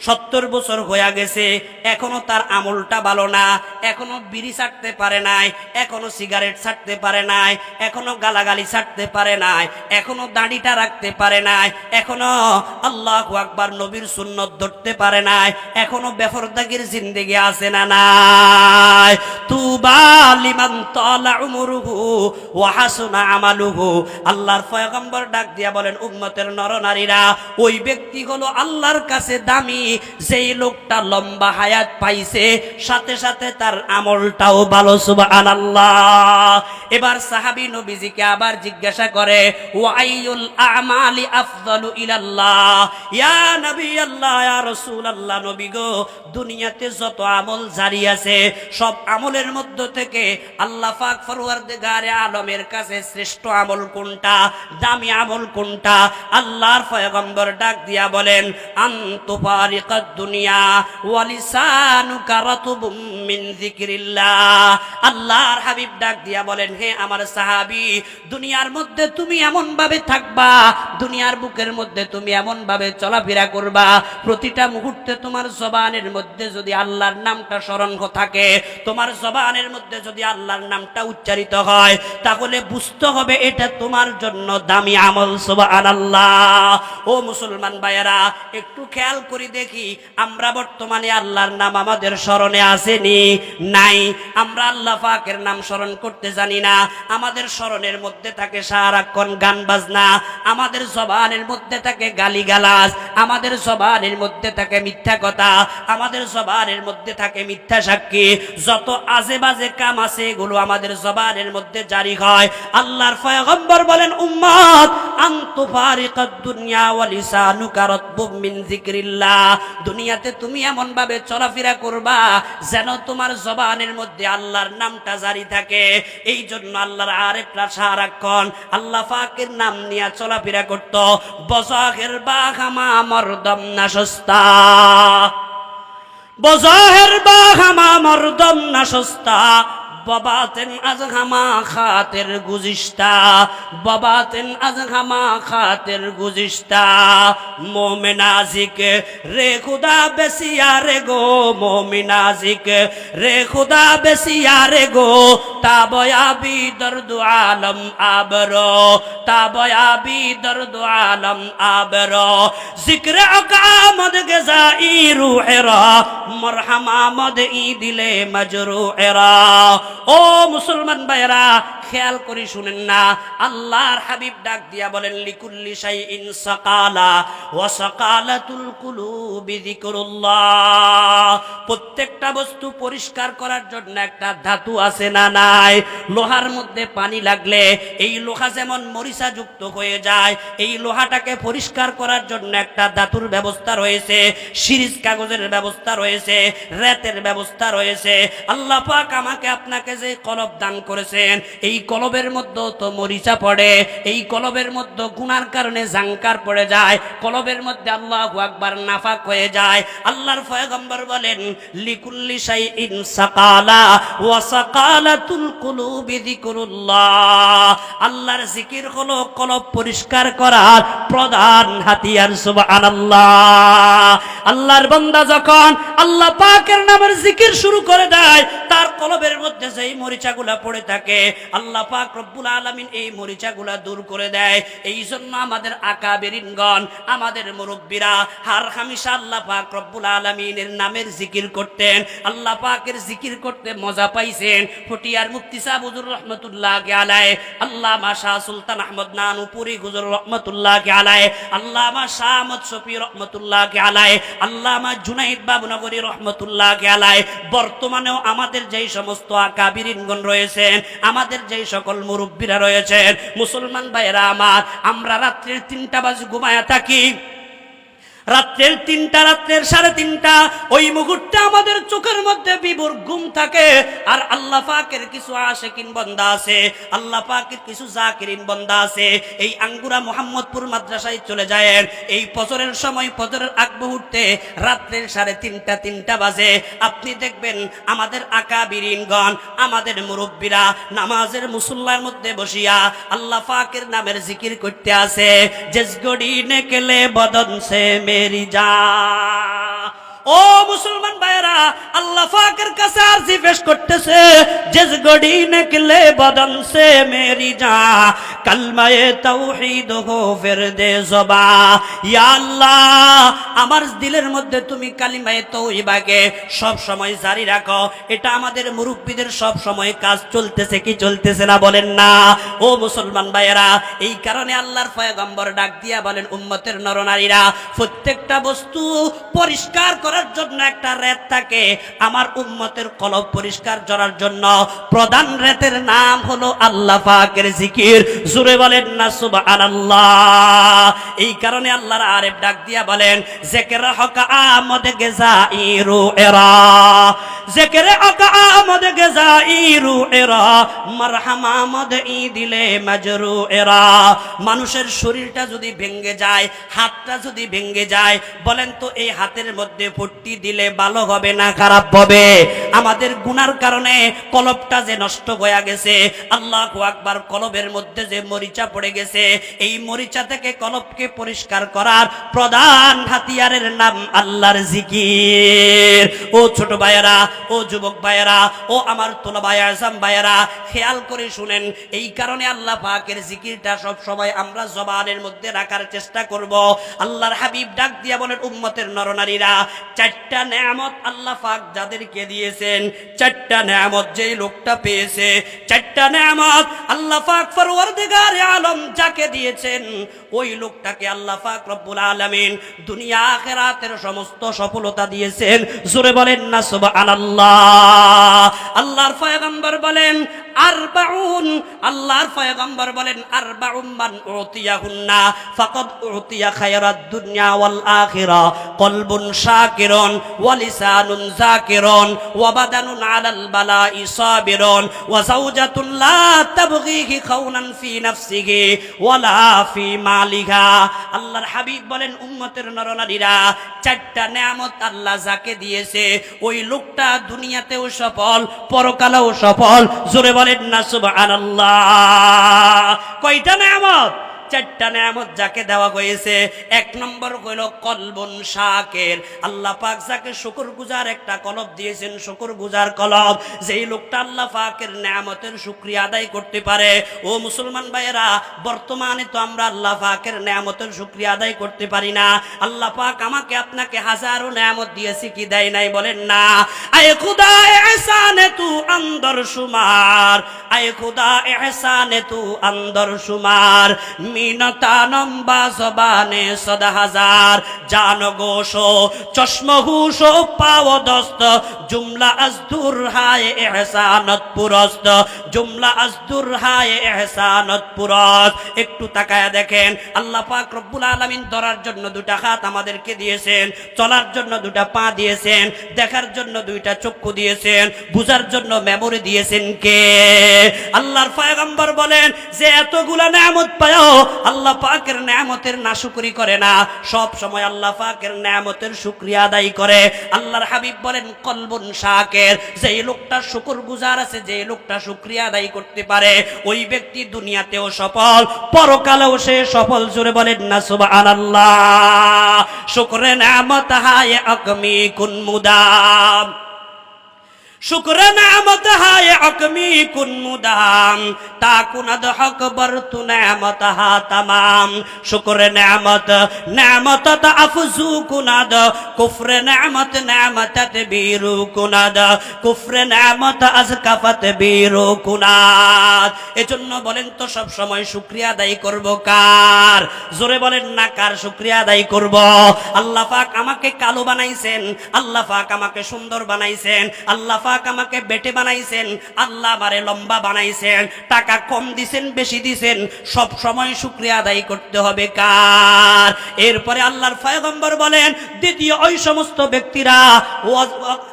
70 বছর হয়ে গেছে, এখনো তার আমলটা ভালো না, এখনো বিড়ি ছাড়তে পারে নাই, এখনো সিগারেট ছাড়তে পারে নাই, এখনো গালাগালি ছাড়তে পারে নাই, এখনো দাড়িটা রাখতে পারে নাই, এখনো আল্লাহু আকবার নবীর সুন্নত ধরতে পারে নাই, এখনো বেফরদাগির জিন্দেগি আছে না নাই? তুবা লিমান তালা উমরুহু ওয়া হাসুনা আমালুহু। আল্লাহর পয়গম্বর ডাক দিয়া বলেন, উম্মতের নরনারীরা, ওই ব্যক্তি হলো আল্লাহর কাছে দামি যেই লোকটা লম্বা হায়াত পাইছে, সাথে সাথে তার আমলটাও ভালো। সুবহানাল্লাহ। এবার সাহাবী নবীজিকে আবার জিজ্ঞাসা করে, ওয়াইউল আমালি আফদালু ইলাল্লাহ, ইয়া নবী আল্লাহ, ইয়া রাসূল আল্লাহ, নবী গো, দুনিয়াতে যত আমল জারি আছে সব আমলের মধ্য থেকে আল্লাহ পাক পরওয়ারদিগারে আলমের কাছে শ্রেষ্ঠ আমল কোনটা, দামি আমল কোনটা? আল্লাহর পয়গম্বর ডাক দিয়া বলেন, আনতুফারিকাদ দুনিয়া ওয়া লিসানুকা রাতুবুম মিন যিকরিল্লাহ। আল্লাহর হাবিব ডাক দিয়া বলেন, হে আমার সাহাবী, দুনিয়ার মধ্যে তুমি এমন ভাবে থাকবা, দুনিয়ার বুকের মধ্যে তুমি এমন ভাবে চলাফেরা করবা, প্রতিটা মুহূর্তে তোমার জবানের মধ্যে যদি আল্লাহর নামটা স্মরণ থাকে, তোমার জবানের মধ্যে যদি আল্লাহর নামটা উচ্চারিত হয়, তাহলে বুঝতে হবে এটা তোমার জন্য দামি আমল। সুবহানাল্লাহ। ও মুসলমান ভাইয়েরা, একটু খেয়াল করে দেখি, আমরা বর্তমানে আল্লাহর নাম আমাদের স্মরণে আসেনি? নাই। আমরা আল্লাহ পাকের নাম স্মরণ করতে জানি না। আমাদের স্মরণের মধ্যে থাকে সারাক্ষণ গান বাজনা, আমাদের জবানের মধ্যে থাকে গালিগালাজ, আমাদের জবানের মধ্যে থাকে মিথ্যা কথা, আমাদের জবানের মধ্যে থাকে মিথ্যা সাক্ষী, যত আজে বাজে কাম আছে এগুলো আমাদের জবানের মধ্যে জারি হয়। আল্লাহর পয়গম্বর বলেন, উম্মত, আনতুফারিকাদ দুনিয়া ওয়া লিসানুকা রাতবুম মিন যিকরিল্লাহ। দুনিয়াতে তুমি এমন ভাবে চলাফেরা করবা যেন তোমার জবানের মধ্যে আল্লাহর নামটা জারি থাকে। এই জন্য আল্লাহর আরেকটা সারাক্ষণ আল্লাহ পাকের নাম নিয়ে চলাফেরা করত। বজাহের বাঘামা মরদম নাশস্তা, বজাহের বাঘামা মরদম নাশস্তা, বাবাতেন আজ ঘামা খাতের গুজিস্তা বাবাতেন আজ ঘামা খাতের গুজিস্তা মোমেনাজিক রে খুদা বেসিয়া রে গো মোমিনাজিক রে খুদা বেসিয়া রে গো তাবয়াবি দর্দ আলম আবরো তাবয়াবি দর্দ আলম আবরো জিক্র আকামদ গজাই রুহেরা মরহামা মদ ই দিলে মজরুহেরা ও মুসলমান ভাইরা খেয়াল করে শুনেন না আল্লাহর হাবিব ডাক দিয়া বলেন লিকুল্লি শাইইন সাকালা ওয়া সাকালাতুল কুলুবি যিকরুল্লাহ প্রত্যেকটা বস্তু পরিষ্কার করার জন্য একটা ধাতু আছে না নাই লোহার মধ্যে পানি লাগলে এই লোহা যেমন মরিচা যুক্ত হয়ে যায় এই লোহাটাকে পরিষ্কার করার জন্য একটা ধাতুর ব্যবস্থা রয়েছে সিরিজ কাগজের ব্যবস্থা রয়েছে রেতের ব্যবস্থা রয়েছে আল্লাহ পাক আমাকে আপনাকে যে কলব দান করেছেন এই কলবের মধ্যে তো মরিচা পড়ে এই কলবের মধ্যে গুনার কারণে জাঙ্কার পড়ে যায় কলবের মধ্যে আল্লাহু আকবার নাফাক হয়ে যায় আল্লাহর পয়গম্বর বলেন লিকুল্লি শাইইন সাকালা ওয়া সাকালাতুল কুলুবি যিকরুল্লাহ আল্লাহর জিকির হলো কলব পরিষ্কার করার প্রধান হাতিয়ার সুবহানাল্লাহ আল্লাহর বান্দা যখন আল্লাহ পাকের নামের জিকির শুরু করে দেয় তার কলবের মধ্যে যেই মরিচাগুলা পড়ে থাকে আল্লাহ পাক রব্বুল আলামিন এই মরিচাগুলা দূর করে দেয় এই জন্য আমাদের আকাবেরিনগণ আমাদের মুরব্বীরা হার হামেশা আল্লাহ পাক রব্বুল আলামিনের নামের জিকির করতেন আল্লাহ পাকের জিকির করতে মজা পাইছেন ফটিয়ার মুফতি সাহেব হুজুর রহমাতুল্লাহি আলাইহি আল্লামা শাহ সুলতান আহমদ নানুপুরি হুজুর রহমাতুল্লাহি আলাইহি আল্লামা শাহ আহমদ শফি রহমাতুল্লাহি আলাইহি আল্লামা জুনাইদ বাবুনগরী রহমাতুল্লাহি আলাইহি বর্তমানেও আমাদের যেই সমস্ত আকাবিরিনগণ রয়েছেন আমাদের যেই সকল মুরব্বীরা রয়েছেন মুসলমান ভাইরা আমার আমরা রাত্রির 3টা বাজে ঘুমায়া থাকি রাত্রের 3টা রাত্রের 3:30 ওই মুহূর্তে আমাদের চোখের মধ্যে বিভোর ঘুম থাকে আর আল্লাহ পাকের কিছু আশিকিন বান্দা আছে আল্লাহ পাকের কিছু জাকিরিন বান্দা আছে এই আঙ্গুরা মোহাম্মদপুর মাদ্রাসায় চলে যায় এই ফজরের সময় ফজরের আগ মুহূর্তে রাত্রের 3:30 বাজে আপনি দেখবেন আমাদের আকাবিরিনগণ আমাদের মুরব্বীরা নামাজের মুসল্লার মধ্যে বসিয়া আল্লাহ পাকের নামের জিকির করতে আছে জিস গড়ি নেকেলে বদন সে मेरी जा ও মুসলমান ভাইরা আল্লাহ পাকের কাছে আরজি পেশ করতেছে জিস গড়ি নিকলে বদন সে মেরি জা কলমায়ে তাওহীদ হো ফির দে জবা ইয়া আল্লাহ আমার দিলের মধ্যে তুমি কালিমায়ে তাওহীদকে সব সময় জারি রাখো এটা আমাদের মুরব্বিদের সব সময় কাজ চলতেছে কি চলতেছে না বলেন না ও মুসলমান ভাইরা এই কারণে আল্লাহর পয়গম্বর ডাক দিয়া বলেন উম্মতের নরনারীরা প্রত্যেকটা বস্তু পরিষ্কার করার জন্য একটা রেত থাকে আমার উম্মতের কলব পরিষ্কার করার জন্য প্রধান রেতের নাম হলো আল্লাহ পাকের জিকির জোরে বলেন না সুবহানাল্লাহ এই কারণে আল্লাহর আরেফ ডাক দিয়া বলেন জিকির হক আমদ গজাইরু এরা জিকির হক আমদ গজাইরু এরা মারহামা মদ ই দিলে মজরু এরা মানুষের শরীরটা যদি ভেঙে যায় হাতটা যদি ভেঙে যায় বলেন তো এই হাতের মধ্যে পট্টি দিলে ভালো হবে না খারাপ হবে আমাদের গুনার কারণে কলবটা যে নষ্ট হয়ে গেছে আল্লাহু আকবার কলবের মধ্যে যে মরিচা পড়ে গেছে এই মরিচা থেকে কলবকে পরিষ্কার করার প্রধান হাতিয়ারের নাম আল্লাহর জিকির ও ছোট ভাইয়েরা ও যুবক ভাইয়েরা ও আমার তোলাবায়ে আযম ভাইয়েরা খেয়াল করে শুনেন এই কারণে আল্লাহ পাকের জিকিরটা সব সময় আমরা জবানের মধ্যে রাখার চেষ্টা করব আল্লাহর হাবিব ডাক দিয়া বলেন উম্মতের নরনারীরা 4টা নেয়ামত আল্লাহ পাক যাদেরকে দিয়েছেন 4টা নেয়ামত যেই লোকটা পেয়েছে 4টা নেয়ামত আল্লাহ পাক পরওয়ারদিগারে আলম যাকে দিয়েছেন ওই লোকটাকে আল্লাহ পাক রব্বুল আলামিন দুনিয়া আখিরাতের সমস্ত সফলতা দিয়েছেন জোরে বলেন না সুবহানাল্লাহ আল্লাহর পয়গম্বর বলেন আরবাউন, আল্লাহর পয়গম্বর বলেন আরবাউম মান উতিয়াহুন্না ফাকাদ উতিয়া খায়রাদ দুনিয়া ওয়াল আখিরা, কলবুন শাকিরুন ওয়া লিসানুন যাকিরুন ওয়া বাদানুন আলাল বালাই সাবিরুন ওয়া যাওজাতুন লা তাবগিহি খাওনান ফি নাফসিহি ওয়ালা ফি মালিহা। আল্লাহর হাবিব বলেন উম্মতের নরনারীরা, চারটা নেয়ামত আল্লাহ যাকে দিয়েছে ওই লোকটা দুনিয়াতেও সফল, পরকালেও সফল। জোরে বলেন না সুবহানাল্লাহ। কয়টা নেয়ামত? চারটা নেয়ামত যাকে দেওয়া হয়েছে। এক নম্বর হইল কলবুন শাকির, আল্লাহ পাক যাকে শুকরগুজার একটা কলব দিয়েছেন, শুকরগুজার কলব, যেই লোকটা আল্লাহ পাকের নেয়ামতের শুকরিয়া আদায় করতে পারে। ও মুসলমান ভাইয়েরা, বর্তমানে তো আমরা আল্লাহ পাকের নেয়ামতের শুকরিয়া আদায় করতে পারি না। আল্লাহ পাক আমাকে আপনাকে হাজারো নেয়ামত দিয়েছে, কি দেয় নাই বলেন না? আয় খুদা এহসানে তু আন্দর সুমার, আয় খুদা এহসানে তু আন্দর সুমার, মিনতানম বা জবানে সদা হাজার, জান গোশো চশমহুশ পাও দস্ত, জুমলা আজদুর হায় এহসানত পুরস্ত, জুমলা আজদুর হায় এহসানত পুরস্ত। একটু তাকায়া দেখেন, আল্লাহ পাক রব্বুল আলামিন ধরার জন্য দুটা হাত আমাদেরকে দিয়েছেন, চলার জন্য দুটা পা দিয়েছেন, দেখার জন্য দুইটা চক্ষু দিয়েছেন, বুঝার জন্য মেমোরি দিয়েছেন কে? আল্লাহর পয়গম্বর বলেন যে এতগুলা নেয়ামত পাও, আল্লাহ পাকের নেয়ামতের নাশুকরি করে না, সব সময় আল্লাহ পাকের নেয়ামতের শুকরিয়া আদায় করে। আল্লাহর হাবিব বলেন কলবুন শাকির, যেই লোকটা শুকরগুজার আছে, যেই লোকটা শুকরিয়া আদায় করতে পারে, ওই ব্যক্তি দুনিয়াতেও সফল, পরকালেও সে সফল। জোরে বলেন না সুবহানাল্লাহ। শুকরে নেয়ামত হায় আকমি কুন মুদাম, শুকর নেয়ামত হায় আকমি কুন মুদাম, তা কুনাদ হক বরতু নেয়ামত হা তামাম। শুকর নেয়ামত নেয়ামত আফজু কুনাদ, কুফর নেয়ামত নেয়ামত বীরু কুনাদ, কুফর নেয়ামত আজকাফত বীরু কুনাদ। এজন্য বলেন তো সব সময় শুকরিয়া আদায় করব কার? জোরে বলেন না কার শুকরিয়া আদায় করব? আল্লাহ পাক আমাকে কালো বানাইছেন, আল্লাহ পাক আমাকে সুন্দর বানাইছেন, আল্লাহ পাক আমাকে বেটে বানাইছেন, আল্লাহ আমারে লম্বা বানাইছেন, টাকা কম দিছেন বেশি দিছেন, সব সময় শুকরিয়া আদায় করতে হবে কার? এরপরে আল্লাহর পয়গম্বর বলেন দ্বিতীয় ওই সমস্ত ব্যক্তিরা,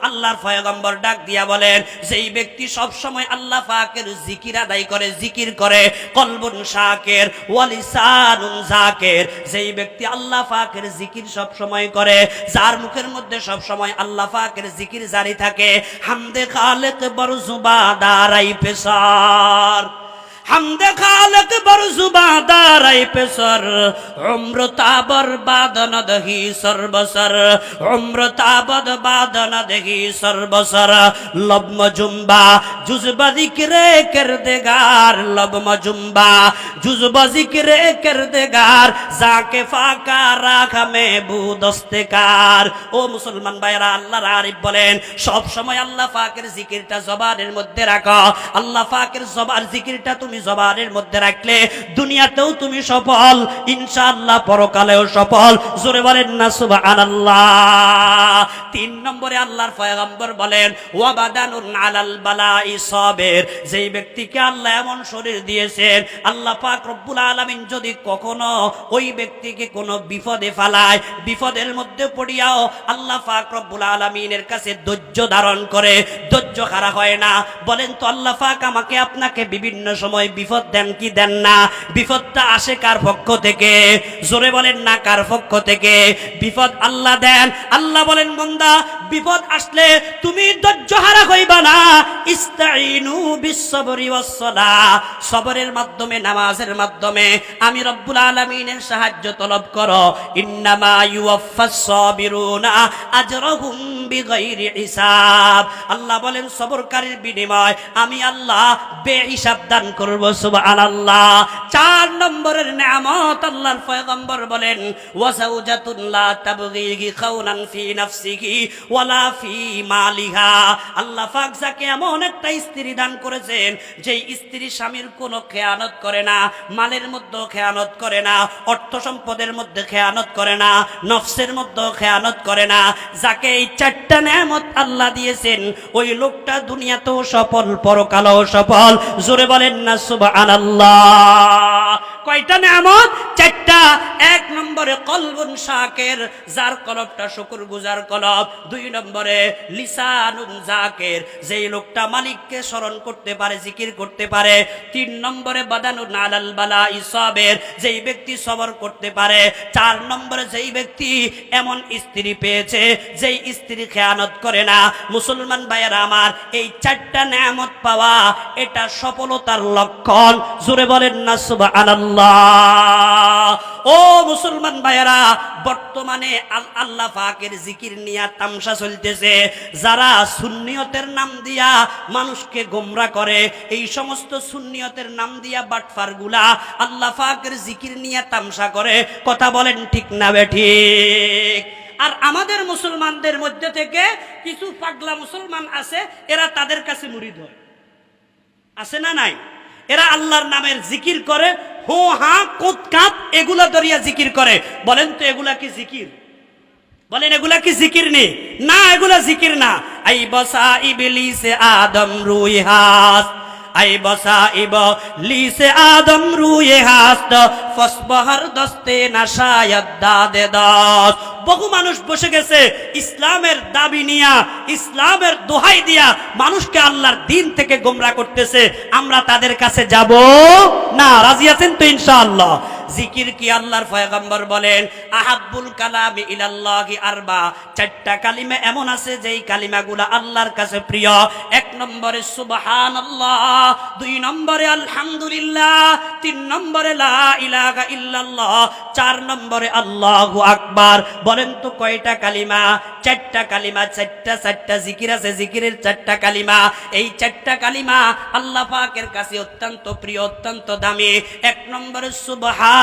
আল্লাহর পয়গম্বর ডাক দিয়া বলেন যেই ব্যক্তি সব সময় আল্লাহ পাকের জিকির আদায় করে, জিকির করে, কলবুন শাকির ওয়া লিসানুন যাকির, যেই ব্যক্তি আল্লাহ পাকের জিকির সব সময় করে, যার মুখের মধ্যে সব সময় আল্লাহ পাকের জিকির জারি থাকে, হামদে খালেক বরজুবা দারাই পেশার, হামদে খালেক বরজুবা দারাই পেশার, উম্র তাবর বাদন দহি সর্বসর, উম্র তাবদ বাদন দহি সর্বসর, লব মজুম্বা জুজবা জিক্রে করদেগার, লব মজুম্বা জুজবা জিক্রে করদেগার, যাকে ফাঁকা রাখা মেহবুদস্তেকার। ও মুসলমান ভাইরা, আল্লাহর আরিফ বলেন সব সময় আল্লাহ পাকের জিকিরটা জবানের মধ্যে রাখো। আল্লাহ পাকের জবার জিকিরটা তুমি জবানের মধ্যে রাখলে দুনিয়াতেও তুমি সফল, ইনশাআল্লাহ পরকালেও সফল। জোরে বলেন না সুবহানাল্লাহ। তিন নম্বরে আল্লাহর পয়গম্বর বলেন ওয়া বাদানুন আলাল বালাই সাবির, যেই ব্যক্তিকে আল্লাহ এমন শরীর দিয়েছেন, আল্লাহ পাক রব্বুল আলামিন যদি কখনো ওই ব্যক্তিকে কোনো বিপদে ফেলায়, বিপদের মধ্যে পড়িয়াও আল্লাহ পাক রব্বুল আলামিনের কাছে ধৈর্য ধারণ করে, ধৈর্য হারা হয় না। বলেন তো আল্লাহ পাক আমাকে আপনাকে বিভিন্ন সময় বিপদ দেন কি দেন না? বিপদটা আসে কার পক্ষ থেকে? জোরে বলেন না কার পক্ষ থেকে? বিপদ আল্লাহ দেন। আল্লাহ বলেন বান্দা বিপদ আসলে তুমি ধৈর্য হারা হইবা না, ইস্তাইনু বিসসবরি ওয়াসসালাহ, সবরের মাধ্যমে, নামাজের মাধ্যমে আমি রব্বুল আলামিনের সাহায্য তলব করো। ইন্নামা ইউওয়াফাস সাবিরুনা আজরাহুম বিগাইরি হিসাব, আল্লাহ বলেন সবরকারীর বিনিময় আমি আল্লাহ বেহিসাব দান করব। সুবহানাল্লাহ। চার নম্বরের নেয়ামত আল্লাহর পয়গম্বর বলেন ওয়াসাউজাতুন লা তাবগি খাওনান ফি নাফসিহি ওয়ালা ফি মালিহা, আল্লাহ পাক যাকে এমন একটা স্ত্রী দান করেছেন যেই স্ত্রী স্বামীর কোনো খেয়ানত করে না, মালের মধ্যে খেয়ানত করে না, অর্থ সম্পদের মধ্যে খেয়ানত করে না, নফসের মধ্যে খেয়ানত করে না, যাকে এই চারটা নেয়ামত আল্লাহ দিয়েছেন, ওই লোকটা দুনিয়াতেও সফল, পরকালেও সফল। জোরে বলেন না সুবহানাল্লাহ। কয়টা নেয়ামত? চারটা। এক নম্বরে কলবুন শাকির, যার কলবটা শুকরগুজার কলব। দুই নম্বরে লিসানুন যাকির, যেই লোকটা মালিককে স্মরণ করতে পারে, জিকির করতে পারে। তিন নম্বরে বাদানুন আলাল বালাই সাবির, যেই ব্যক্তি সবর করতে পারে। চার নম্বরে যেই ব্যক্তি এমন স্ত্রী পেয়েছে যেই স্ত্রী খেয়ানত করে না। মুসলমান ভাইয়েরা আমার, এই চারটা নেয়ামত পাওয়া এটা সফলতার লক্ষণ। জোরে বলেন না সুবহানাল্লাহ। ও মুসলমান ভাইয়েরা, বর্তমানে আল্লাহ পাকের জিকির নিয়ে তামসা চলতেছে। যারা সুন্নিয়তের নাম দিয়া মানুষকে গোমরা করে, এই সমস্ত সুন্নিয়তের নাম দিয়া বাটফারগুলা আল্লাহ পাকের জিকির নিয়ে তামসা করে। কথা বলেন ঠিক না বেঠিক? আর আমাদের মুসলমানদের মধ্যে থেকে কিছু পাগলা মুসলমান আছে, এরা তাদের কাছে মুরিদ হয়। আছে না নাই? এরা আল্লাহর নামের জিকির করে, হো হা কোত কাত এগুলা দরিয়া জিকির করে। বলেন তো এগুলা কি জিকির? বলেন এগুলা কি জিকির নেই? না, এগুলা জিকির না। আই বসা ইবলিসে আদম রুই হাস, আই বসা ইবলিসে আদম রুই হাস, ফসবহর দস্তে না শায়দ দাদে দাস। বহু মানুষ বসে গেছে ইসলামের দাবি নিয়া, ইসলামের দোহাই দিয়া মানুষকে আল্লাহর দিন থেকে গোমরা করতেছে। আমরা তাদের কাছে যাব না। রাজি আছেন তো ইনশাআল্লাহ? জিকির কি? আল্লাহর পয়গম্বর বলেন আহাব্বুল কালামি ইলাল্লাহি আরবা, চারটা কালিমা এমন আছে যেই কালিমাগুলো আল্লাহর কাছে প্রিয়। এক নম্বরে সুবহানাল্লাহ, দুই নম্বরে আলহামদুলিল্লাহ, তিন নম্বরে লা ইলাহা ইল্লাল্লাহ, চার নম্বরে আল্লাহু আকবার। বলেন তো কয়টা কালিমা? চারটা কালিমা। চারটা জিকির আছে, জিকিরের চারটা কালিমা। এই চারটা কালিমা আল্লাহ পাকের কাছে অত্যন্ত প্রিয়, অত্যন্ত দামি। এক নম্বরে সুবহানাল্লাহ।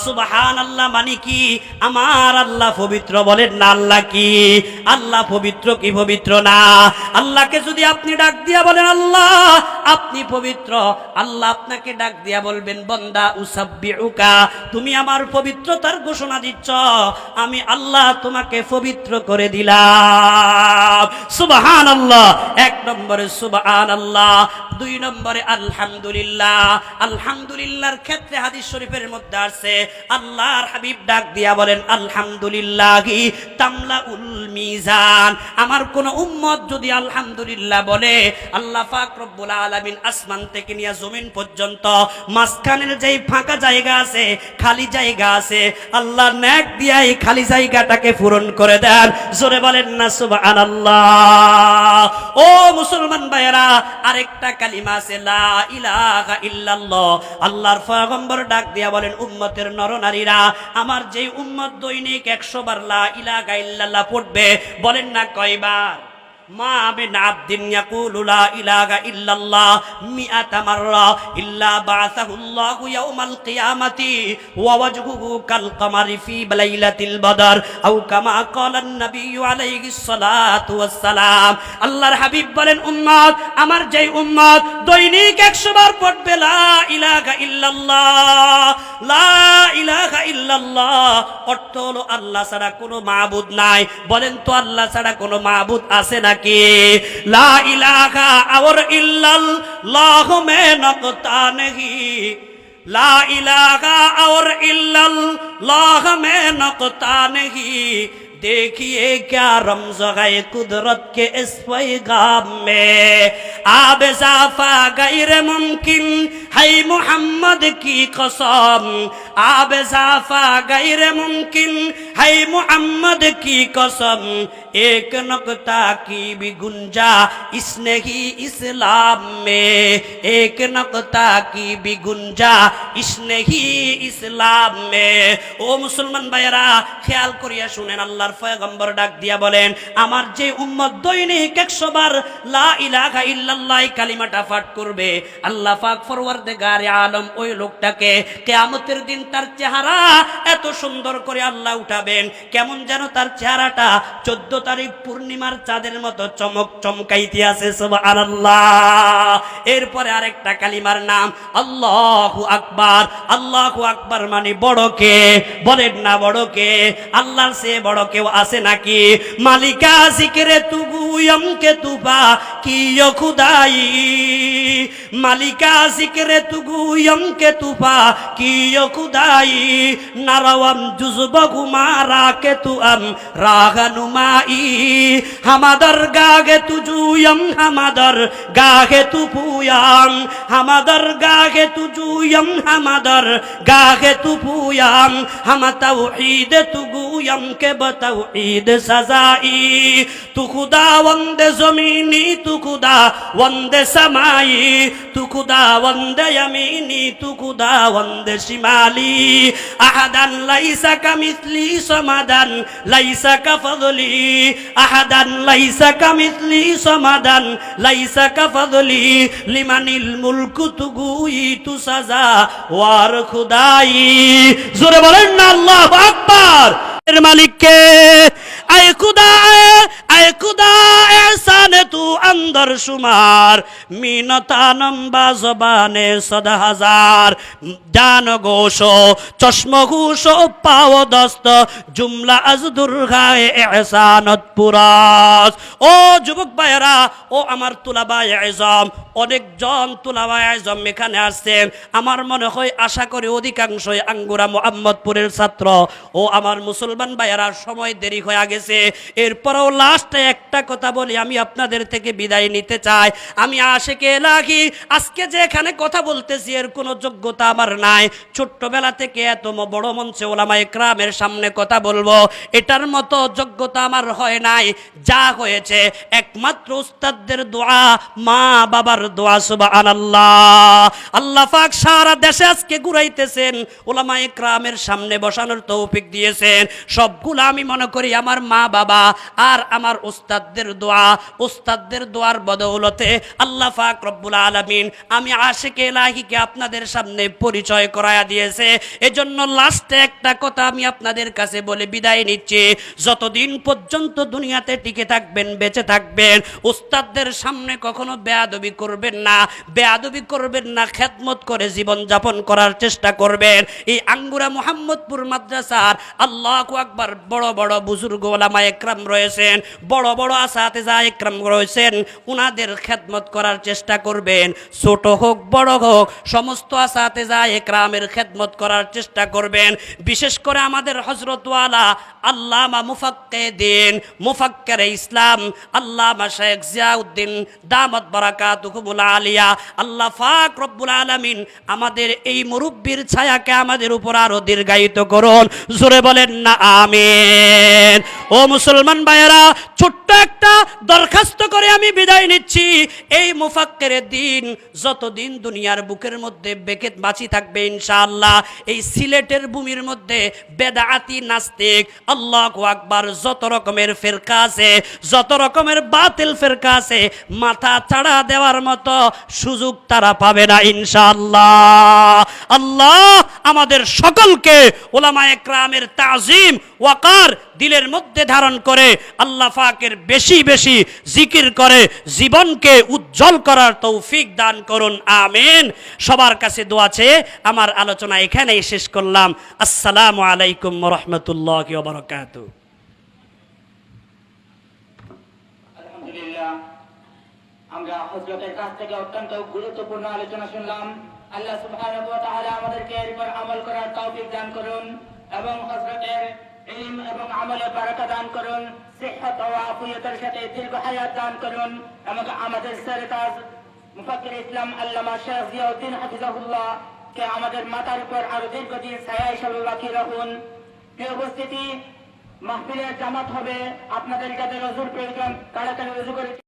সুবহানাল্লাহ মানে কি? আমার আল্লাহ পবিত্র। বলেন না আল্লাহ কি? আল্লাহ পবিত্র কি পবিত্র না? আল্লাহকে যদি আপনি ডাক দিয়া বলেন আল্লাহ আপনি পবিত্র, আল্লাহ আপনাকে ডাক দিয়া বলবেন বান্দা উসাব্বিউকা, তুমি আমার পবিত্রতার ঘোষণা দিচ্ছ, আমি আল্লাহ তোমাকে পবিত্র করে দিলাম। সুবহানাল্লাহ। এক নম্বরে সুবহানাল্লাহ, দুই নম্বরে আলহামদুলিল্লাহ। আলহামদুলিল্লাহর ক্ষেত্রে হাদিস শরীফের মধ্যে আছে আল্লাহর হাবিব ডাক দিয়া বলেন আলহামদুলিল্লাহি তামলাউল মিজান। আমার কোন উম্মত যদি আলহামদুলিল্লাহ বলে, আল্লাহ পাক রব্বুল আলামিন আসমান থেকে নিয়ে জমিন পর্যন্ত মাঝখানের যেই ফাঁকা জায়গা আছে, খালি জায়গা আছে, আল্লাহ নেক দিয়া এই খালি জায়গাটাকে পূরণ করে দেন। জোরে বলেন না সুবহানাল্লাহ। ও মুসলমান ভাইয়েরা, আরেকটা কালিমা আছে লা ইলাহা ইল্লাল্লাহ। আল্লাহর পয়গম্বর ডাক দিয়া বলেন উম্মতের নরনারীরা, আমার যেই উম্মত দৈনিক 100 বার লা ইলাহা ইল্লাল্লাহ পড়বে, বলেন না কয়বার? মা বিন আবদিন ইয়াকুলু লা ইলাহা ইল্লাল্লাহ মিআতা মাররা ইল্লা বাআসাহুল্লাহু ইয়াউমাল কিয়ামাতি ওয়া ওয়াজহুহু কাল কামারি ফি লাইলাতিল বদর আও কামা ক্বালান নবিয়্যু আলাইহিস সালাতু ওয়াস সালাম। আল্লাহর হাবিব বলেন উম্মত, আমার যেই উম্মত দৈনিক 100 বার পড়বে লা ইলাহা ইল্লাল্লাহ, লা ইলাহা ইল্লাল্লাহ অর্থ হলো আল্লাহ ছাড়া কোনো মাবুদ নাই। বলেন তো আল্লাহ ছাড়া কোনো মাবুদ আছে না? লা ইলাহা और इल्लल्लाह में नक़ता नहीं, ला इलाहा और इल्लल्लाह में नक़ता नहीं। देखिए क्या रमज़ है कुदरत के इस पैगाम में, आब ज़ाफ़ा गैर मुमकिन है मोहम्मद की कसम, आब ज़ाफ़ा गैर मुमकिन है मोहम्मद की कसम, एक नुक्ता की भी गुंजाइश नहीं इस्लाम में, एक नुक्ता की भी गुंजाइश नहीं इस्लाम में। ओ मुसलमान भाइरा, ख्याल करिया शुनेन, আল্লাহর পয়গম্বর ডাক দিয়া বলেন আমার যে উম্মত দৈনিক 100 বার লা ইলাহা ইল্লাল্লাহ ইল্লাল্লাহ কালিমাটা পাঠ করবে, আল্লাহ পাক পরওয়ারদিগারে আলম ওই লোকটাকে কিয়ামতের দিন তার চেহারা এত সুন্দর করে আল্লাহ উঠাবেন, কেমন যেন তার চেহারাটা 14 তারিখ পূর্ণিমার চাঁদের মতো চমকাইতে আছে। সুবহানাল্লাহ। এরপরে আরেকটা কালিমার নাম আল্লাহু আকবার। আল্লাহু আকবার মানে বড় কে? বলেন না বড় কে? আল্লাহর চেয়ে বড় কেউ আছে নাকি? মালিকা জিকরে তুগুয়ম কে তুবা কি খুদাই, মালিকা জিকরে তুগুয়ম কে তুবা কি খুদাই, নারাওয়াম জুজবহু মারা কে তু আম রাগানুমাই, হামাদার গাগে তুজুয়ম হামাদার গাগে তু পুয়াম, হামাদার গাগে তুজুয়ম হামাদার গাগে তু পুয়াম, হাম তাওহীদ তুগুয়ম কে বতাওহীদ সাজাই, তু খুদা वंदे जमीनी तू खुदा वंदे समाई, तू खुदा वंदे यमीनी तू खुदा वंदे शिमाली, अहदन लैसा कमिस्ली समादन लैसा कफदली, अहदन लैसा कमिस्ली समादन लैसा कफदली, लिमानिल मुल्कु तू गुई तू सजा वार खुदाई। जोरे बोलें ना अल्लाहु अकबर। मालिक के आए खुदा आए खुदा एहसान तू अंदर शुमार, मीनतानम बाज़बाने सदा हजार, जान गोशो चश्म गोशो पाव दस्त जुमला अज दुर्गाए एहसानत पुरास। ओ যুবক ভাইরা, ও আমার তুলাবায়ে আযম, অনেকজন তুলাবায়ে আযম এখানে আসছেন। আমার মনে হয় আশা করি অধিকাংশই আঙ্গুরা মোহাম্মদপুরের ছাত্র। ও আমার মুসলমান ভাইরা, সময় দেরি হয়ে গেছে, এরপরেও লাস্টে একটা কথা বলি, আমি আপনাদের থেকে বিদায় নিতে চাই। আমি আশিকে এলাহি, আজকে যে এখানে কথা বলতেছি এর কোনো যোগ্যতা আমার নাই। ছোট্টবেলা থেকে এত বড় মঞ্চে ওলামায়ে কেরামের সামনে কথা বলবো, এটার মতো যোগ্যতা আমার হয় নাই। যা হয়েছে একমাত্র উস্তাদদের দোয়া, মা বাবার দোয়া। সুবহানাল্লাহ। আল্লাহ পাক সারা দেশে আজকে ঘুরাইতেছেন, ওলামায়ে কেরামের সামনে বসানোর তৌফিক দিয়েছেন। সবগুলো আমি মনে করি আমার মা বাবা আর আমার উস্তাদদের দোয়া। উস্তাদদের দোয়ার বদৌলতে আল্লাহ পাক রব্বুল আলামিন আমি আশিকে ইলাহিকে আপনাদের সামনে পরিচয় করায়া দিয়েছে। এজন্য লাস্টে একটা কথা আমি আপনাদের কাছে বলে বিদায় নিচ্ছি। যতদিন পর্যন্ত দুনিয়াতে টিকে থাকবেন, বেঁচে থাকবেন, উস্তাদদের সামনে কখনো বেয়াদবি করবেন না, বেয়াদবি করবেন না, খেদমত করে জীবন যাপন করার চেষ্টা করবেন। এই আঙ্গুরা মোহাম্মদপুর মাদ্রাসার আল্লাহু আকবার বড় বড় বুজুর্গ ওলামায়ে কেরাম রয়েছেন, বড় বড় আসাতিজা একরাম রয়েছেন, উনাদের খেদমত করার চেষ্টা করবেন। ছোট হোক বড় হোক, সমস্ত আসাতিজা একরামের খেদমত করার চেষ্টা করবেন। বিশেষ করে আমাদের হযরত ওয়ালা আল্লামা মুফাক্কিদিন মুফাক্কিরে ইসলাম আল্লামা শেখ জিয়াউদ্দিন দামাত বারাকাতুহুল আলিয়া, আল্লাহ পাক রব্বুল আলামিন আমাদের এই মুরব্বির ছায়াকে আমাদের উপর আরো দীর্ঘায়িত করুন। জোরে বলেন না আমিন। ও মুসলমান ভাইয়েরা, ছোট্ট একটা দরখাস্ত করে আমি বিদায় নিচ্ছি। এই মুফাক্কিরে দিন যতদিন দুনিয়ার বুকের মধ্যে বেঁকে বাঁচি থাকবে ইনশাআল্লাহ, এই সিলেটের ভূমির মধ্যে বেদাতি নাস্তিক আল্লাহু আকবার যত রকমের ফিরকা আছে, যত রকমের বাতিল ফিরকা আছে, মাথা চাড়া দেওয়ার মতো সুযোগ তারা পাবে না ইনশাআল্লাহ। আল্লাহ আমাদের সকলকে উলামায়ে কেরামের তাজিম ওয়াকার দিলের মধ্যে ধারণ করে আল্লাহ পাকের বেশি বেশি জিকির করে জীবনকে উজ্জ্বল করার তৌফিক দান করুন, আমিন। সবার কাছে দোয়া চেয়ে আমার আলোচনা এখানেই শেষ করলাম। আসসালামু আলাইকুম ওয়া রাহমাতুল্লাহি ওয়া বারাকাতুহু। আলহামদুলিল্লাহ, আমরা হযরতের কাছ থেকে অত্যন্ত গুরুত্বপূর্ণ আলোচনা শুনলাম। আল্লাহ সুবহানাহু ওয়া তাআলা আমাদেরকে এর উপর আমল করার তৌফিক দান করুন এবং হযরতের ইলম এবং আমলে বারাকা দান করুন, সিহহত ও আফিয়তের সাথে দীর্ঘ হায়াত দান করুন এবং আমাদের সরতাজ মুফাক্কির ইসলাম আল্লামা শেখ জিয়াউদ্দিন হাফিজাহুল্লাহ কে আমাদের মাথার উপর আরো দীর্ঘদিন ছায়া হিসেবে বাকি রাখুন। প্রিয় উপস্থিতি, মাহফিলের জামাত হবে, আপনাদের যাদের ওযুর প্রয়োজন তাড়াতাড়ি ওযু করে